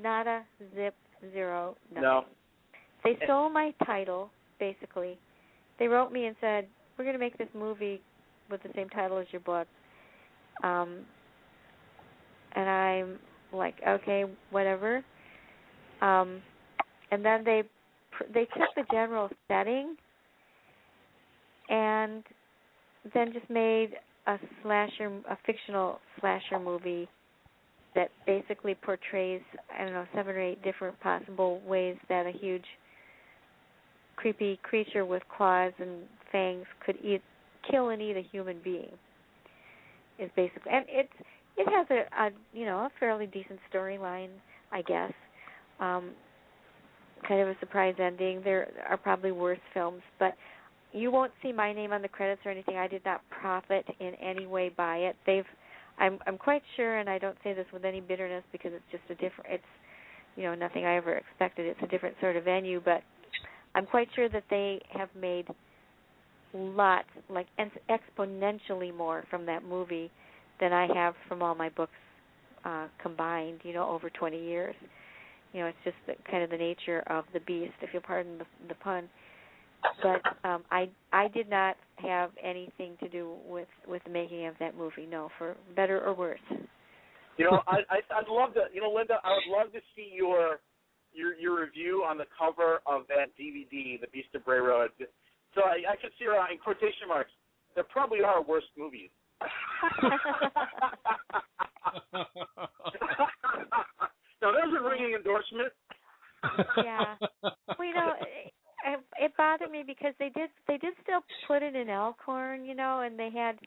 Nada, zip, zero, nothing. No. They stole my title, basically. They wrote me and said, we're going to make this movie with the same title as your book. And I'm like, okay, whatever. And then they took the general setting and then just made a fictional slasher movie that basically portrays, 7 or 8 different possible ways that a huge creepy creature with claws and fangs could kill and eat a human being. Is basically, and it has a fairly decent storyline, I guess. Kind of a surprise ending. There are probably worse films, but you won't see my name on the credits or anything. I did not profit in any way by it. I'm quite sure, and I don't say this with any bitterness because it's just nothing I ever expected. It's a different sort of venue, but I'm quite sure that they have made lots, like exponentially more from that movie than I have from all my books combined, over 20 years. It's just kind of the nature of the beast, if you'll pardon the pun. But I did not have anything to do with the making of that movie, no, for better or worse. I'd love to, Linda, I would love to see your review on the cover of that DVD, The Beast of Bray Road. So I could see in quotation marks, there probably are worse movies. Now, there's a ringing endorsement. Yeah. Well, it bothered me because they did still put it in Elkhorn, and they had,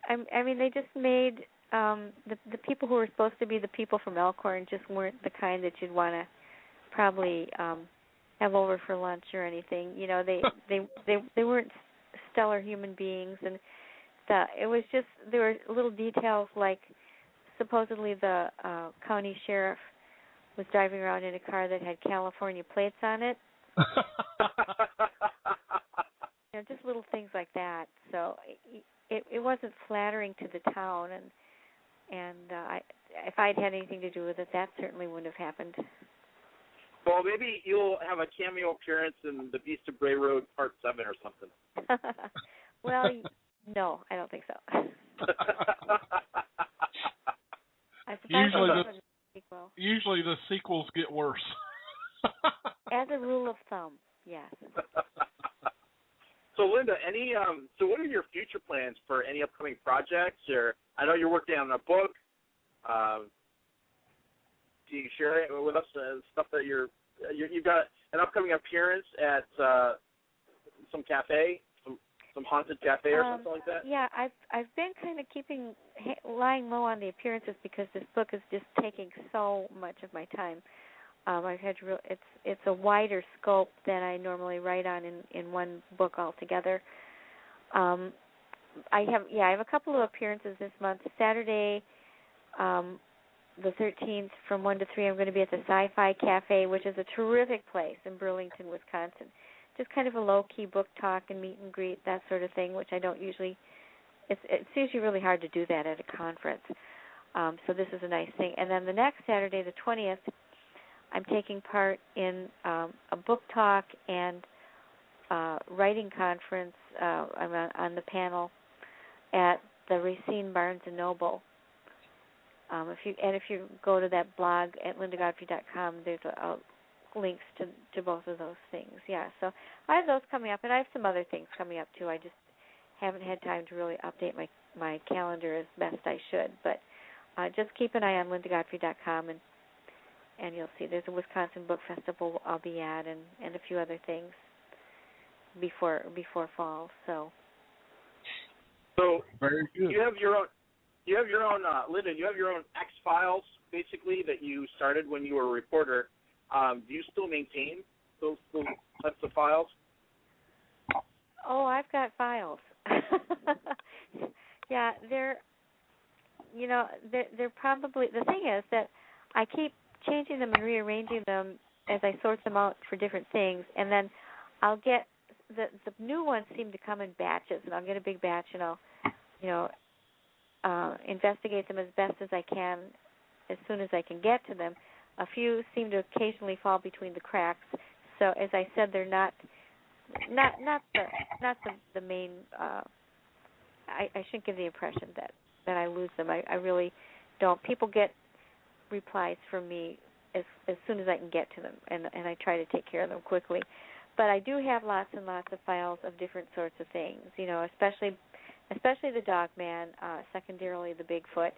they just made the people who were supposed to be the people from Elkhorn just weren't the kind that you'd want to probably have over for lunch or anything. They weren't stellar human beings, and it was just, there were little details like supposedly the county sheriff was driving around in a car that had California plates on it. Just little things like that. So it wasn't flattering to the town, and if I'd had anything to do with it, that certainly wouldn't have happened. Well, maybe you'll have a cameo appearance in The Beast of Bray Road Part 7 or something. Well, no, I don't think so. Usually the sequels get worse. As a rule of thumb, yes. So, Linda, what are your future plans for any upcoming projects? Or I know you're working on a book. Do you share it with us? Stuff that you've got an upcoming appearance at some cafe, some haunted cafe or something like that. Yeah, I've been kind of lying low on the appearances because this book is just taking so much of my time. I've had it's a wider scope than I normally write on in one book altogether. I have a couple of appearances this month. Saturday, the 13th, from 1 to 3, I'm going to be at the Sci-Fi Cafe, which is a terrific place in Burlington, Wisconsin. Just kind of a low-key book talk and meet and greet, that sort of thing, which I don't usually. It's usually really hard to do that at a conference. So this is a nice thing. And then the next Saturday, the 20th, I'm taking part in a book talk and writing conference. I'm on the panel at the Racine Barnes & Noble. If you go to that blog at lindagodfrey.com, there's links to both of those things. Yeah, so I have those coming up, and I have some other things coming up too. I just haven't had time to really update my calendar as best I should. But just keep an eye on lindagodfrey.com, and you'll see there's a Wisconsin Book Festival I'll be at, and a few other things before fall. So very good. You have your own, Linda. You have your own X-Files, basically, that you started when you were a reporter. Do you still maintain those types of files? Oh, I've got files. Yeah, they're probably, the thing is that I keep changing them and rearranging them as I sort them out for different things, and then I'll get the new ones seem to come in batches, and I'll get a big batch, and I'll investigate them as best as I can as soon as I can get to them. A few seem to occasionally fall between the cracks. So as I said, they're not the main. I shouldn't give the impression that I lose them. I really don't. People get replies from me as soon as I can get to them, and I try to take care of them quickly. But I do have lots and lots of files of different sorts of things. Especially the Dogman, secondarily the Bigfoot.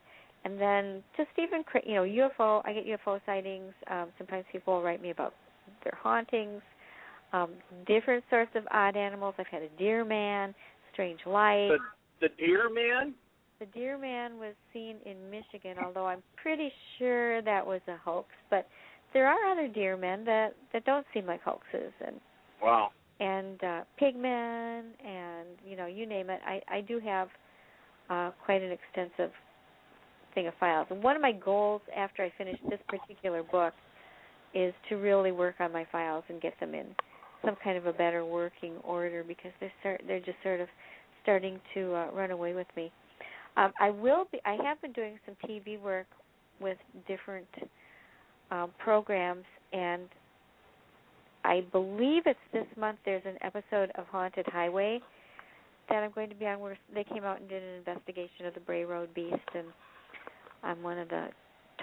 And then just even, UFO, I get UFO sightings. Sometimes people will write me about their hauntings. different sorts of odd animals. I've had a deer man, strange light. The deer man? The deer man was seen in Michigan, although I'm pretty sure that was a hoax. But there are other deer men that don't seem like hoaxes. And wow. And pigmen, and you name it. I do have quite an extensive thing of files. And one of my goals after I finish this particular book is to really work on my files and get them in some kind of a better working order, because they're just sort of starting to run away with me. I have been doing some TV work with different programs, and I believe it's this month there's an episode of Haunted Highway that I'm going to be on, where they came out and did an investigation of the Bray Road beast, and I'm one of the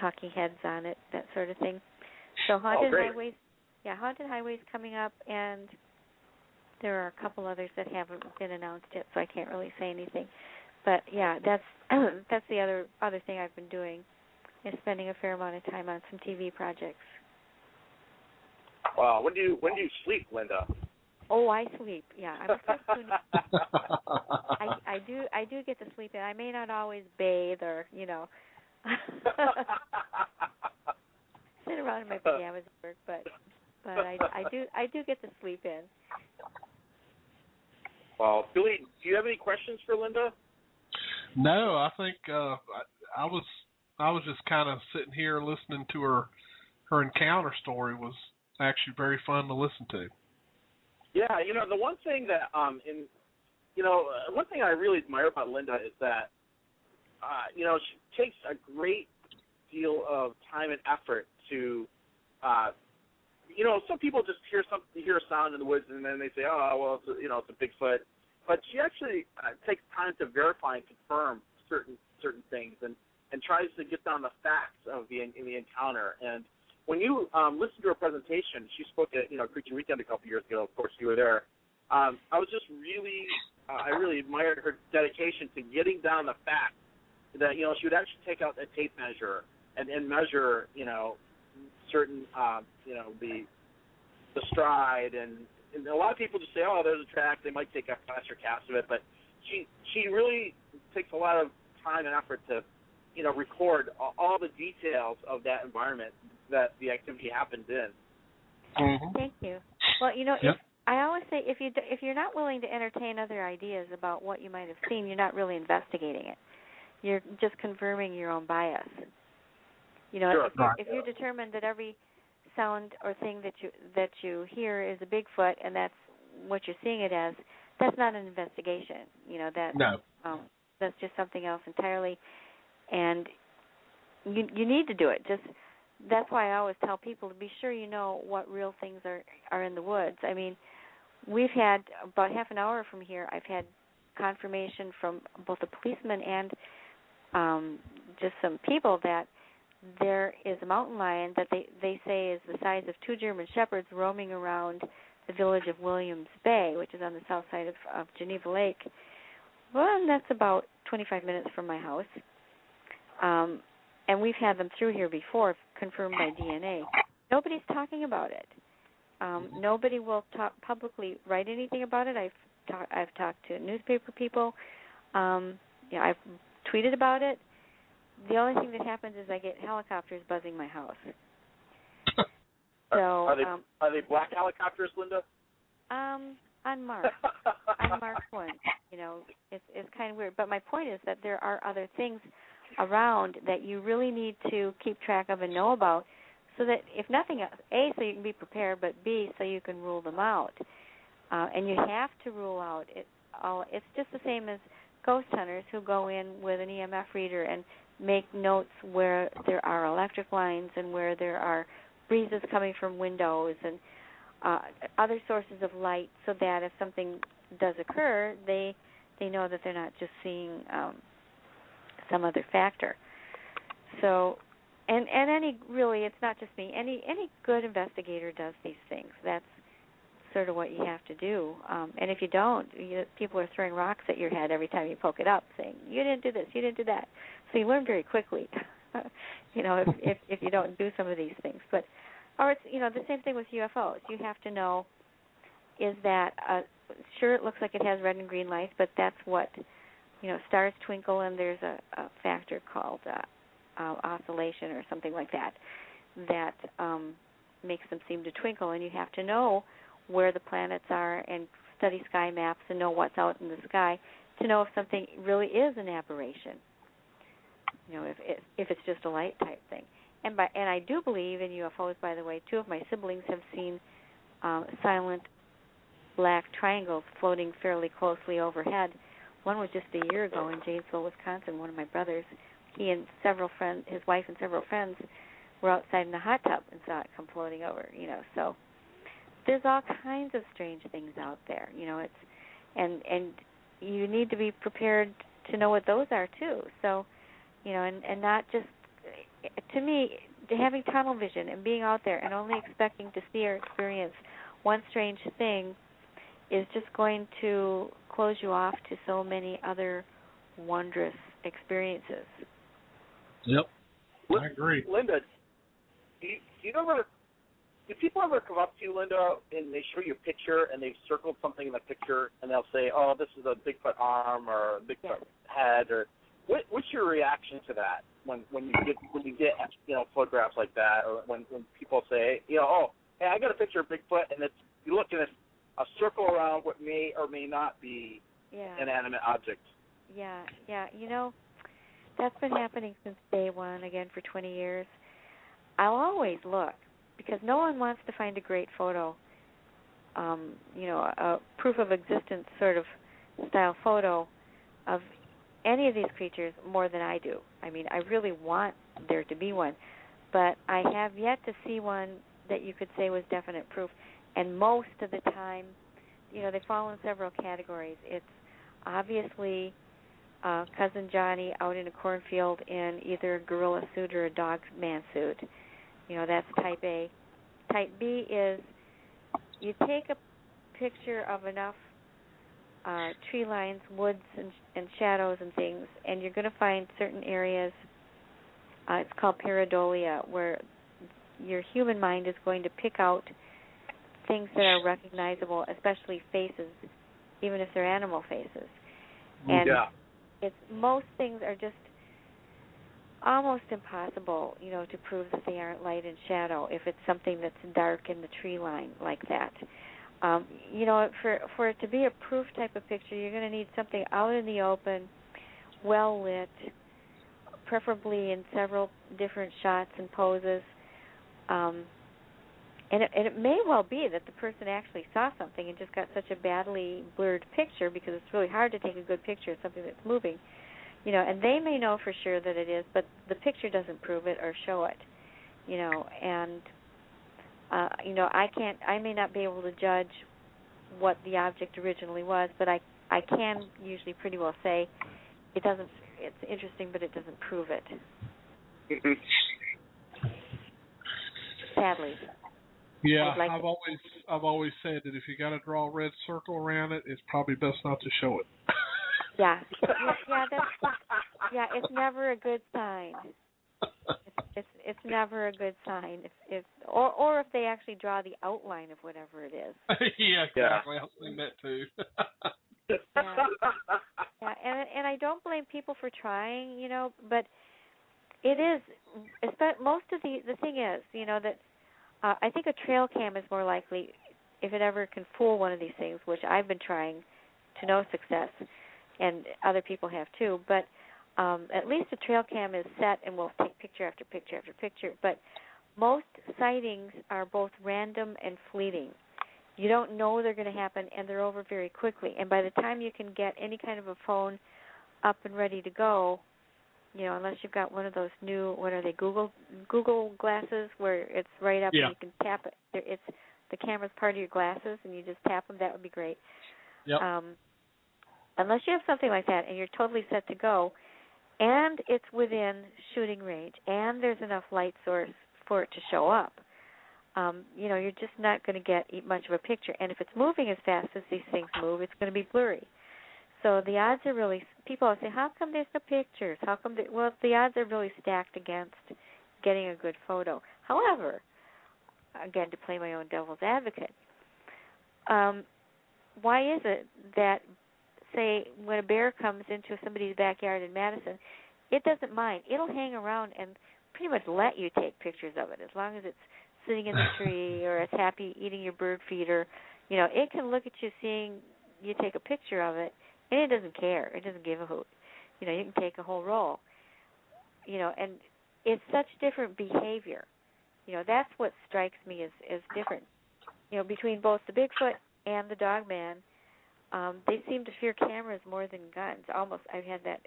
talking heads on it, that sort of thing. So Haunted Highways coming up, and there are a couple others that haven't been announced yet, so I can't really say anything. But yeah, that's the other thing I've been doing, is spending a fair amount of time on some TV projects. Wow, when do you sleep, Linda? Oh, I sleep. Yeah, I'm a sleep. I do get to sleep in. I may not always bathe or sit around in my pajamas at work, but I do get to sleep in. Well, Billy, do you have any questions for Linda? No, I think I was just kind of sitting here listening to her encounter story. Was actually very fun to listen to. Yeah, the one thing that one thing I really admire about Linda is that she takes a great deal of time and effort to some people just hear a sound in the woods and then they say, oh, well, it's a Bigfoot. But she actually takes time to verify and confirm certain things and tries to get down the facts of the encounter. And when you listen to her presentation, she spoke at Creature Weekend a couple years ago. Of course, you were there. I was just I really admired her dedication to getting down the facts. That she would actually take out a tape measure and measure certain the stride, and a lot of people just say, oh, there's a track. They might take a faster cast of it, but she really takes a lot of time and effort to record all the details of that environment that the activity happened in. Mm-hmm. Thank you. Well, if, I always say if you're not willing to entertain other ideas about what you might have seen, you're not really investigating it. You're just confirming your own bias. Sure. If you're determined that every sound or thing that you hear is a Bigfoot and that's what you're seeing it as, that's not an investigation. That's just something else entirely. And you need to do it. That's why I always tell people to be sure you know what real things are in the woods. I mean, we've had about half an hour from here, I've had confirmation from both a policeman and just some people that there is a mountain lion that they say is the size of 2 German shepherds roaming around the village of Williams Bay, which is on the south side of Geneva Lake. Well, and that's about 25 minutes from my house. And we've had them through here before, confirmed by DNA. Nobody's talking about it. Nobody will publicly write anything about it. I've talked to newspaper people. I've tweeted about it. The only thing that happens is I get helicopters buzzing my house. So are they black helicopters, Linda? On Mars. On Mars 1. It's kind of weird. But my point is that there are other things around that you really need to keep track of and know about, so that if nothing else, A, so you can be prepared, but B, so you can rule them out. And you have to rule out it all. It's just the same as ghost hunters who go in with an EMF reader and make notes where there are electric lines and where there are breezes coming from windows and other sources of light, so that if something does occur, they know that they're not just seeing some other factor. So, and it's not just me. Any good investigator does these things. That's sort of what you have to do. And if you don't, people are throwing rocks at your head every time you poke it up, saying you didn't do this, you didn't do that. So you learn very quickly, if you don't do some of these things. Or it's the same thing with UFOs. You have to know is that sure, it looks like it has red and green lights, but that's what, stars twinkle, and there's a factor called oscillation or something like that makes them seem to twinkle, and you have to know where the planets are and study sky maps and know what's out in the sky to know if something really is an aberration. If it's just a light type thing. And I do believe in UFOs, by the way. 2 of my siblings have seen silent black triangles floating fairly closely overhead. One was just a year ago in Janesville, Wisconsin. One of my brothers, he and his wife and several friends, were outside in a hot tub and saw it come floating over. So there's all kinds of strange things out there. And you need to be prepared to know what those are too. So, and not just, to me, having tunnel vision and being out there and only expecting to see or experience one strange thing is just going to close you off to so many other wondrous experiences. Yep, I agree. Linda, do people ever come up to you, Linda, and they show you a picture and they've circled something in the picture and they'll say, "Oh, this is a Bigfoot arm or a Bigfoot head," or what's your reaction to that when you get photographs like that, or when people say, "Oh, hey, I got a picture of Bigfoot," and you're looking at a circle around what may or may not be an inanimate object. Yeah. That's been happening since day one, again, for 20 years. I'll always look, because no one wants to find a great photo, a proof of existence sort of style photo of any of these creatures more than I do. I mean, I really want there to be one, but I have yet to see one that you could say was definite proof. And most of the time, they fall in several categories. It's obviously Cousin Johnny out in a cornfield in either a gorilla suit or a dog man suit. That's type A. Type B is you take a picture of enough tree lines, woods, and shadows and things, and you're going to find certain areas, it's called pareidolia, where your human mind is going to pick out things that are recognizable, especially faces, even if they're animal faces. And most things are just almost impossible, to prove that they aren't light and shadow if it's something that's dark in the tree line like that. For it to be a proof type of picture, you're going to need something out in the open, well lit, preferably in several different shots and poses. And it may well be that the person actually saw something and just got such a badly blurred picture, because it's really hard to take a good picture of something that's moving. And they may know for sure that it is, but the picture doesn't prove it or show it. And I may not be able to judge what the object originally was, but I can usually pretty well say it's interesting, but it doesn't prove it. Sadly. Yeah, I've always said that if you got to draw a red circle around it, it's probably best not to show it. Yeah, it's never a good sign. It's never a good sign. Or if they actually draw the outline of whatever it is. Yeah, exactly. I've seen that too. And I don't blame people for trying, but it is. Most of the thing is, that I think a trail cam is more likely, if it ever can fool one of these things, which I've been trying to no success, and other people have too. But at least a trail cam is set and will take picture after picture after picture. But most sightings are both random and fleeting. You don't know they're going to happen, and they're over very quickly. And by the time you can get any kind of a phone up and ready to go, unless you've got one of those new, what are they, Google glasses, where it's right up and you can tap it. The camera's part of your glasses, and you just tap them. That would be great. Yep. Unless you have something like that and you're totally set to go, and it's within shooting range, and there's enough light source for it to show up, you're just not going to get much of a picture. And if it's moving as fast as these things move, it's going to be blurry. So the odds are really, people always say, how come there's no pictures? Well, the odds are really stacked against getting a good photo. However, again, to play my own devil's advocate, why is it that, say, when a bear comes into somebody's backyard in Madison, it doesn't mind. It'll hang around and pretty much let you take pictures of it as long as it's sitting in the tree or it's happy eating your bird feed, or, you know, it can look at you seeing you take a picture of it, and it doesn't care. It doesn't give a hoot. You know, you can take a whole roll. You know, and it's such different behavior. You know, that's what strikes me as different. You know, between both the Bigfoot and the Dogman, they seem to fear cameras more than guns. Almost, I've had that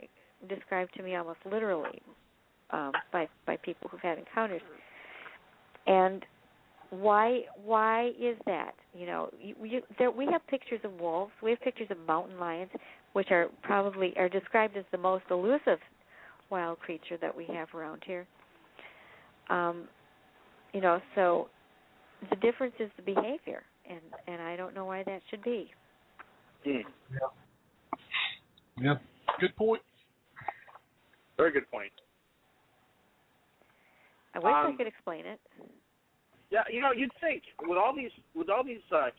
described to me almost literally by people who've had encounters. And why is that? You know, we have pictures of wolves. We have pictures of mountain lions, which are described as the most elusive wild creature that we have around here. You know, so the difference is the behavior, and I don't know why that should be. Yeah. Good point. Very good point. I wish I could explain it. Yeah, you know, you'd think with all these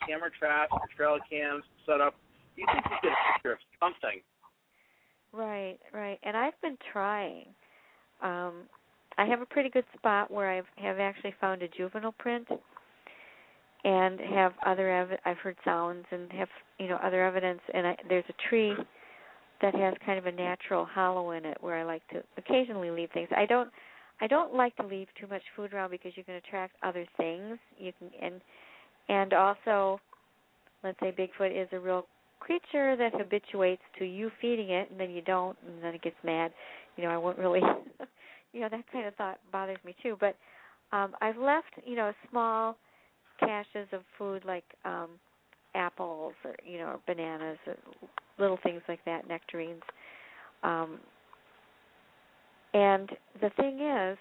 camera traps or trail cams set up, you'd think you'd get a picture of something. Right. And I've been trying. I have a pretty good spot where I have actually found a juvenile print, and have I've heard sounds and have, you know, other evidence. And there's a tree that has kind of a natural hollow in it where I like to occasionally leave things. I don't like to leave too much food around because you can attract other things. You can and also, let's say Bigfoot is a real creature that habituates to you feeding it, and then you don't, and then it gets mad. You know, I won't really, you know, that kind of thought bothers me too. But I've left, you know, small caches of food like apples or, you know, or bananas or little things like that, nectarines. And the thing is,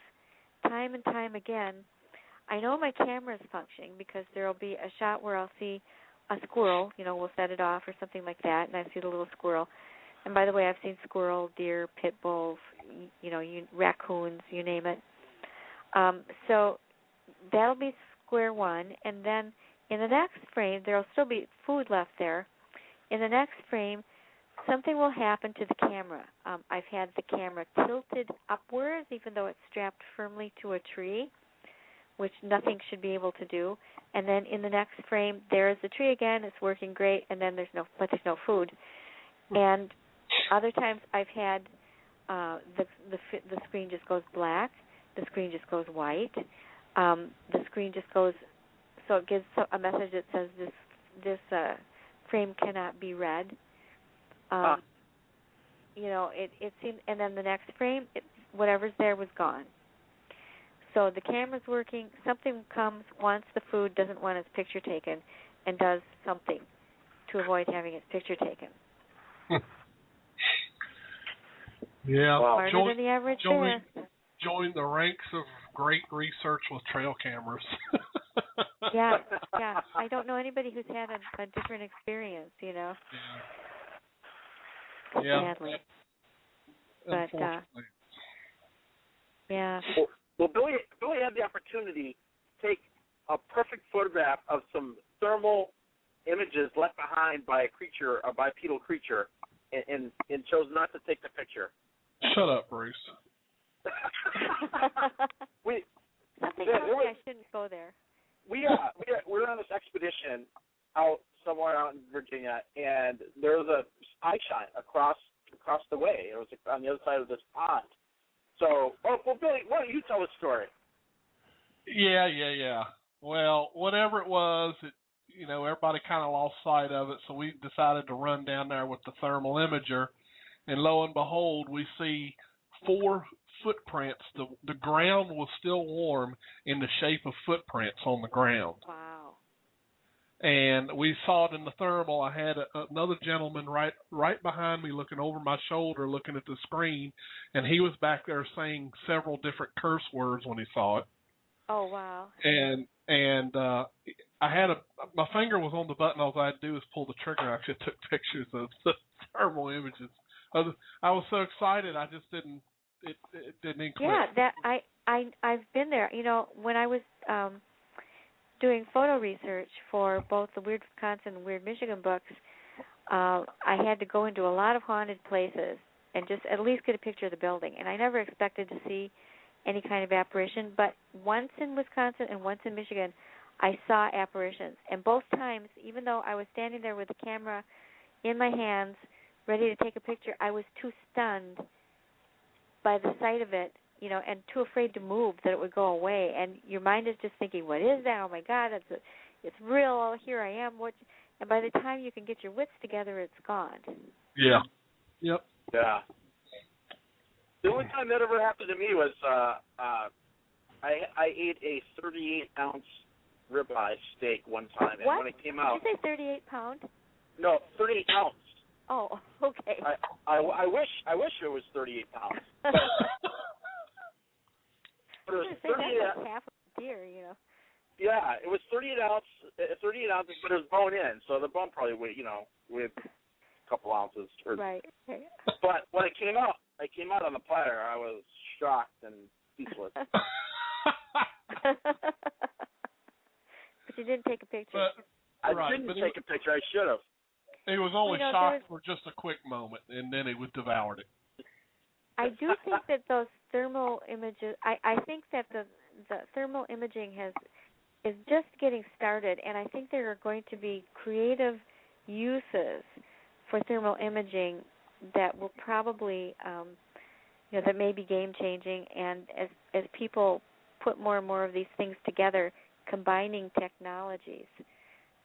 time and time again, I know my camera is functioning because there will be a shot where I'll see a squirrel, you know, we'll set it off or something like that, and I see the little squirrel. And by the way, I've seen squirrel, deer, pit bulls, you know, raccoons, you name it. So that'll be square one, and then in the next frame, there will still be food left there. In the next frame, something will happen to the camera. I've had the camera tilted upwards, even though it's strapped firmly to a tree, which nothing should be able to do. And then in the next frame, there's the tree again. It's working great, and then there's no food. And other times I've had the screen just goes black. The screen just goes white. The screen just goes, so it gives a message that says this frame cannot be read. You know, it seems, and then the next frame, whatever's there was gone. So the camera's working. Something comes, wants the food, doesn't want its picture taken, and does something to avoid having its picture taken. Yeah, smarter than the average bear. Join the ranks of great research with trail cameras. Yeah. I don't know anybody who's had a different experience, you know. Yeah. Sadly. But yeah. Well, Billy had the opportunity to take a perfect photograph of some thermal images left behind by a bipedal creature, and chose not to take the picture. Shut up, Bruce. Something tells me I shouldn't go there. We're on this expedition out somewhere out in Virginia, and there was a eye shine across the way. It was on the other side of this pond. So, Billy, why don't you tell the story? Yeah. Well, whatever it was, you know, everybody kind of lost sight of it, so we decided to run down there with the thermal imager, and lo and behold, we see 4 footprints. The ground was still warm in the shape of footprints on the ground. Wow. And we saw it in the thermal. I had another gentleman right behind me looking over my shoulder, looking at the screen, and he was back there saying several different curse words when he saw it. Oh, wow. And I had my finger was on the button. All I had to do was pull the trigger. I actually took pictures of the thermal images. I was so excited, I just didn't. It didn't include. Yeah, that I've been there. You know, when I was doing photo research for both the Weird Wisconsin and Weird Michigan books, I had to go into a lot of haunted places and just at least get a picture of the building. And I never expected to see any kind of apparition, but once in Wisconsin and once in Michigan, I saw apparitions. And both times, even though I was standing there with the camera in my hands, ready to take a picture, I was too stunned by the sight of it, and too afraid to move that it would go away. And your mind is just thinking, what is that? Oh, my God, it's real. Oh, here I am. What? And by the time you can get your wits together, it's gone. Yeah. Yep. Yeah. The only time that ever happened to me was I ate a 38-ounce ribeye steak one time, and when it came out, did you say 38 pound? No, 38 ounce. Oh, okay. I wish it was 38 pounds. But it was 38. That's like half a deer, Yeah, it was 38 ounces, but it was bone in, so the bone probably weighed a couple ounces. Right. But when it came out on the platter, I was shocked and speechless. But you didn't take a picture. I didn't take a picture. I should have. He was only shocked for just a quick moment, and then he devoured it. I do think that those thermal images, I think that the thermal imaging is just getting started, and I think there are going to be creative uses for thermal imaging that will probably, that may be game-changing, and as people put more and more of these things together, combining technologies,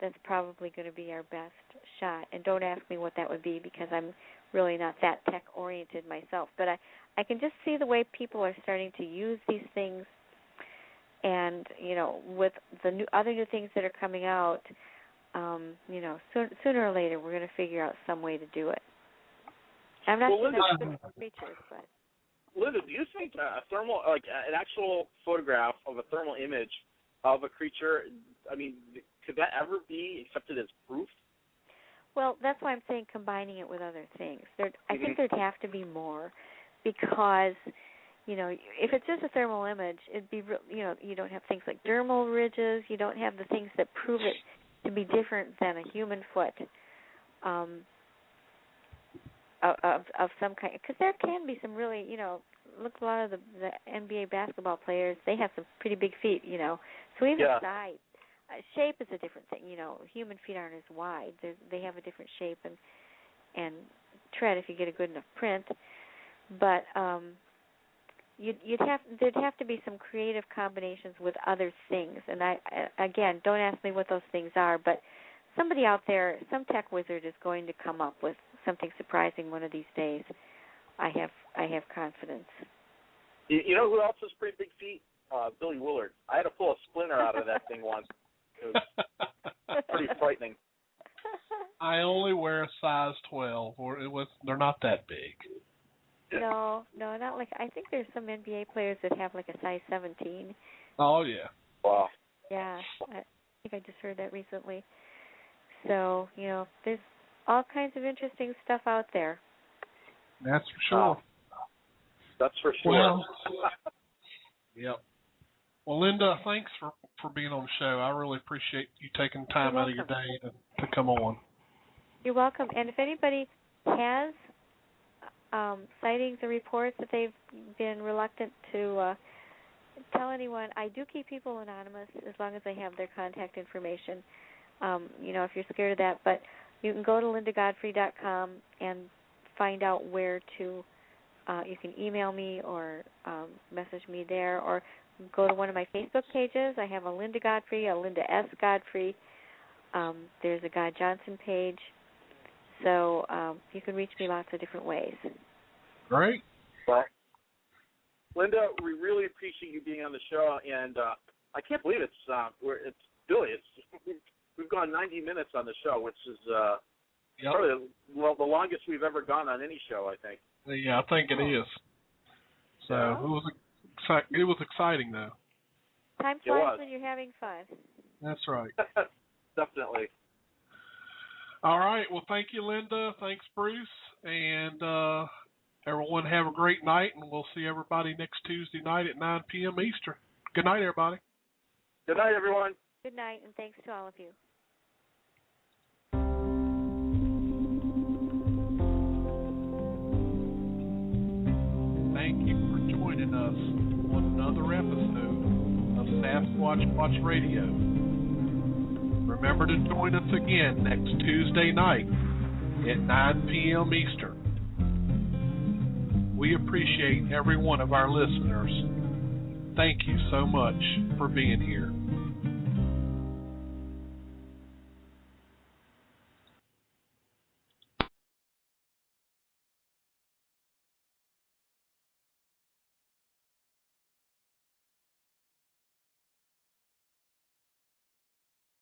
that's probably going to be our best shot. And don't ask me what that would be, because I'm really not that tech-oriented myself. But I can just see the way people are starting to use these things, and, with the other new things that are coming out, sooner or later we're going to figure out some way to do it. I'm not sure that's good for creatures, but... Linda, do you think a thermal, like an actual photograph of a thermal image of a creature, could that ever be accepted as proof? Well, that's why I'm saying combining it with other things. I think there'd have to be more, because, if it's just a thermal image, it'd be, you don't have things like dermal ridges. You don't have the things that prove it to be different than a human foot of some kind. Because there can be some really, look at a lot of the NBA basketball players. They have some pretty big feet, So even size. Shape is a different thing, Human feet aren't as wide; they have a different shape and tread if you get a good enough print. But there'd have to be some creative combinations with other things. And again, don't ask me what those things are, but somebody out there, some tech wizard, is going to come up with something surprising one of these days. I have confidence. You know who else has pretty big feet? Billy Willard. I had to pull a splinter out of that thing once. It was pretty frightening. I only wear a size 12, they're not that big. No, not like, I think there's some NBA players that have like a size 17. Oh, yeah. Wow. Yeah, I think I just heard that recently. So, there's all kinds of interesting stuff out there. That's for sure. That's for sure. Well, yep. Well, Linda, thanks for being on the show. I really appreciate you taking time out of your day to come on. You're welcome. And if anybody has sightings or reports that they've been reluctant to tell anyone, I do keep people anonymous as long as they have their contact information, if you're scared of that. But you can go to lindagodfrey.com and find out where to, you can email me or message me there, or go to one of my Facebook pages. I have a Linda Godfrey, a Linda S. Godfrey. There's a Guy Johnson page. So you can reach me lots of different ways. Great. Well, Linda, we really appreciate you being on the show, and I can't believe we've gone 90 minutes on the show, which is probably the longest we've ever gone on any show, I think. Yeah, I think it is. So it was exciting, though. Time flies when you're having fun. That's right. Definitely. All right. Well, thank you, Linda. Thanks, Bruce. And everyone have a great night, and we'll see everybody next Tuesday night at 9 p.m. Eastern. Good night, everybody. Good night, everyone. Good night, and thanks to all of you. Thank you for joining us on another episode of Sasquatch Watch Radio. Remember to join us again next Tuesday night at 9 p.m. Eastern. We appreciate every one of our listeners. Thank you so much for being here.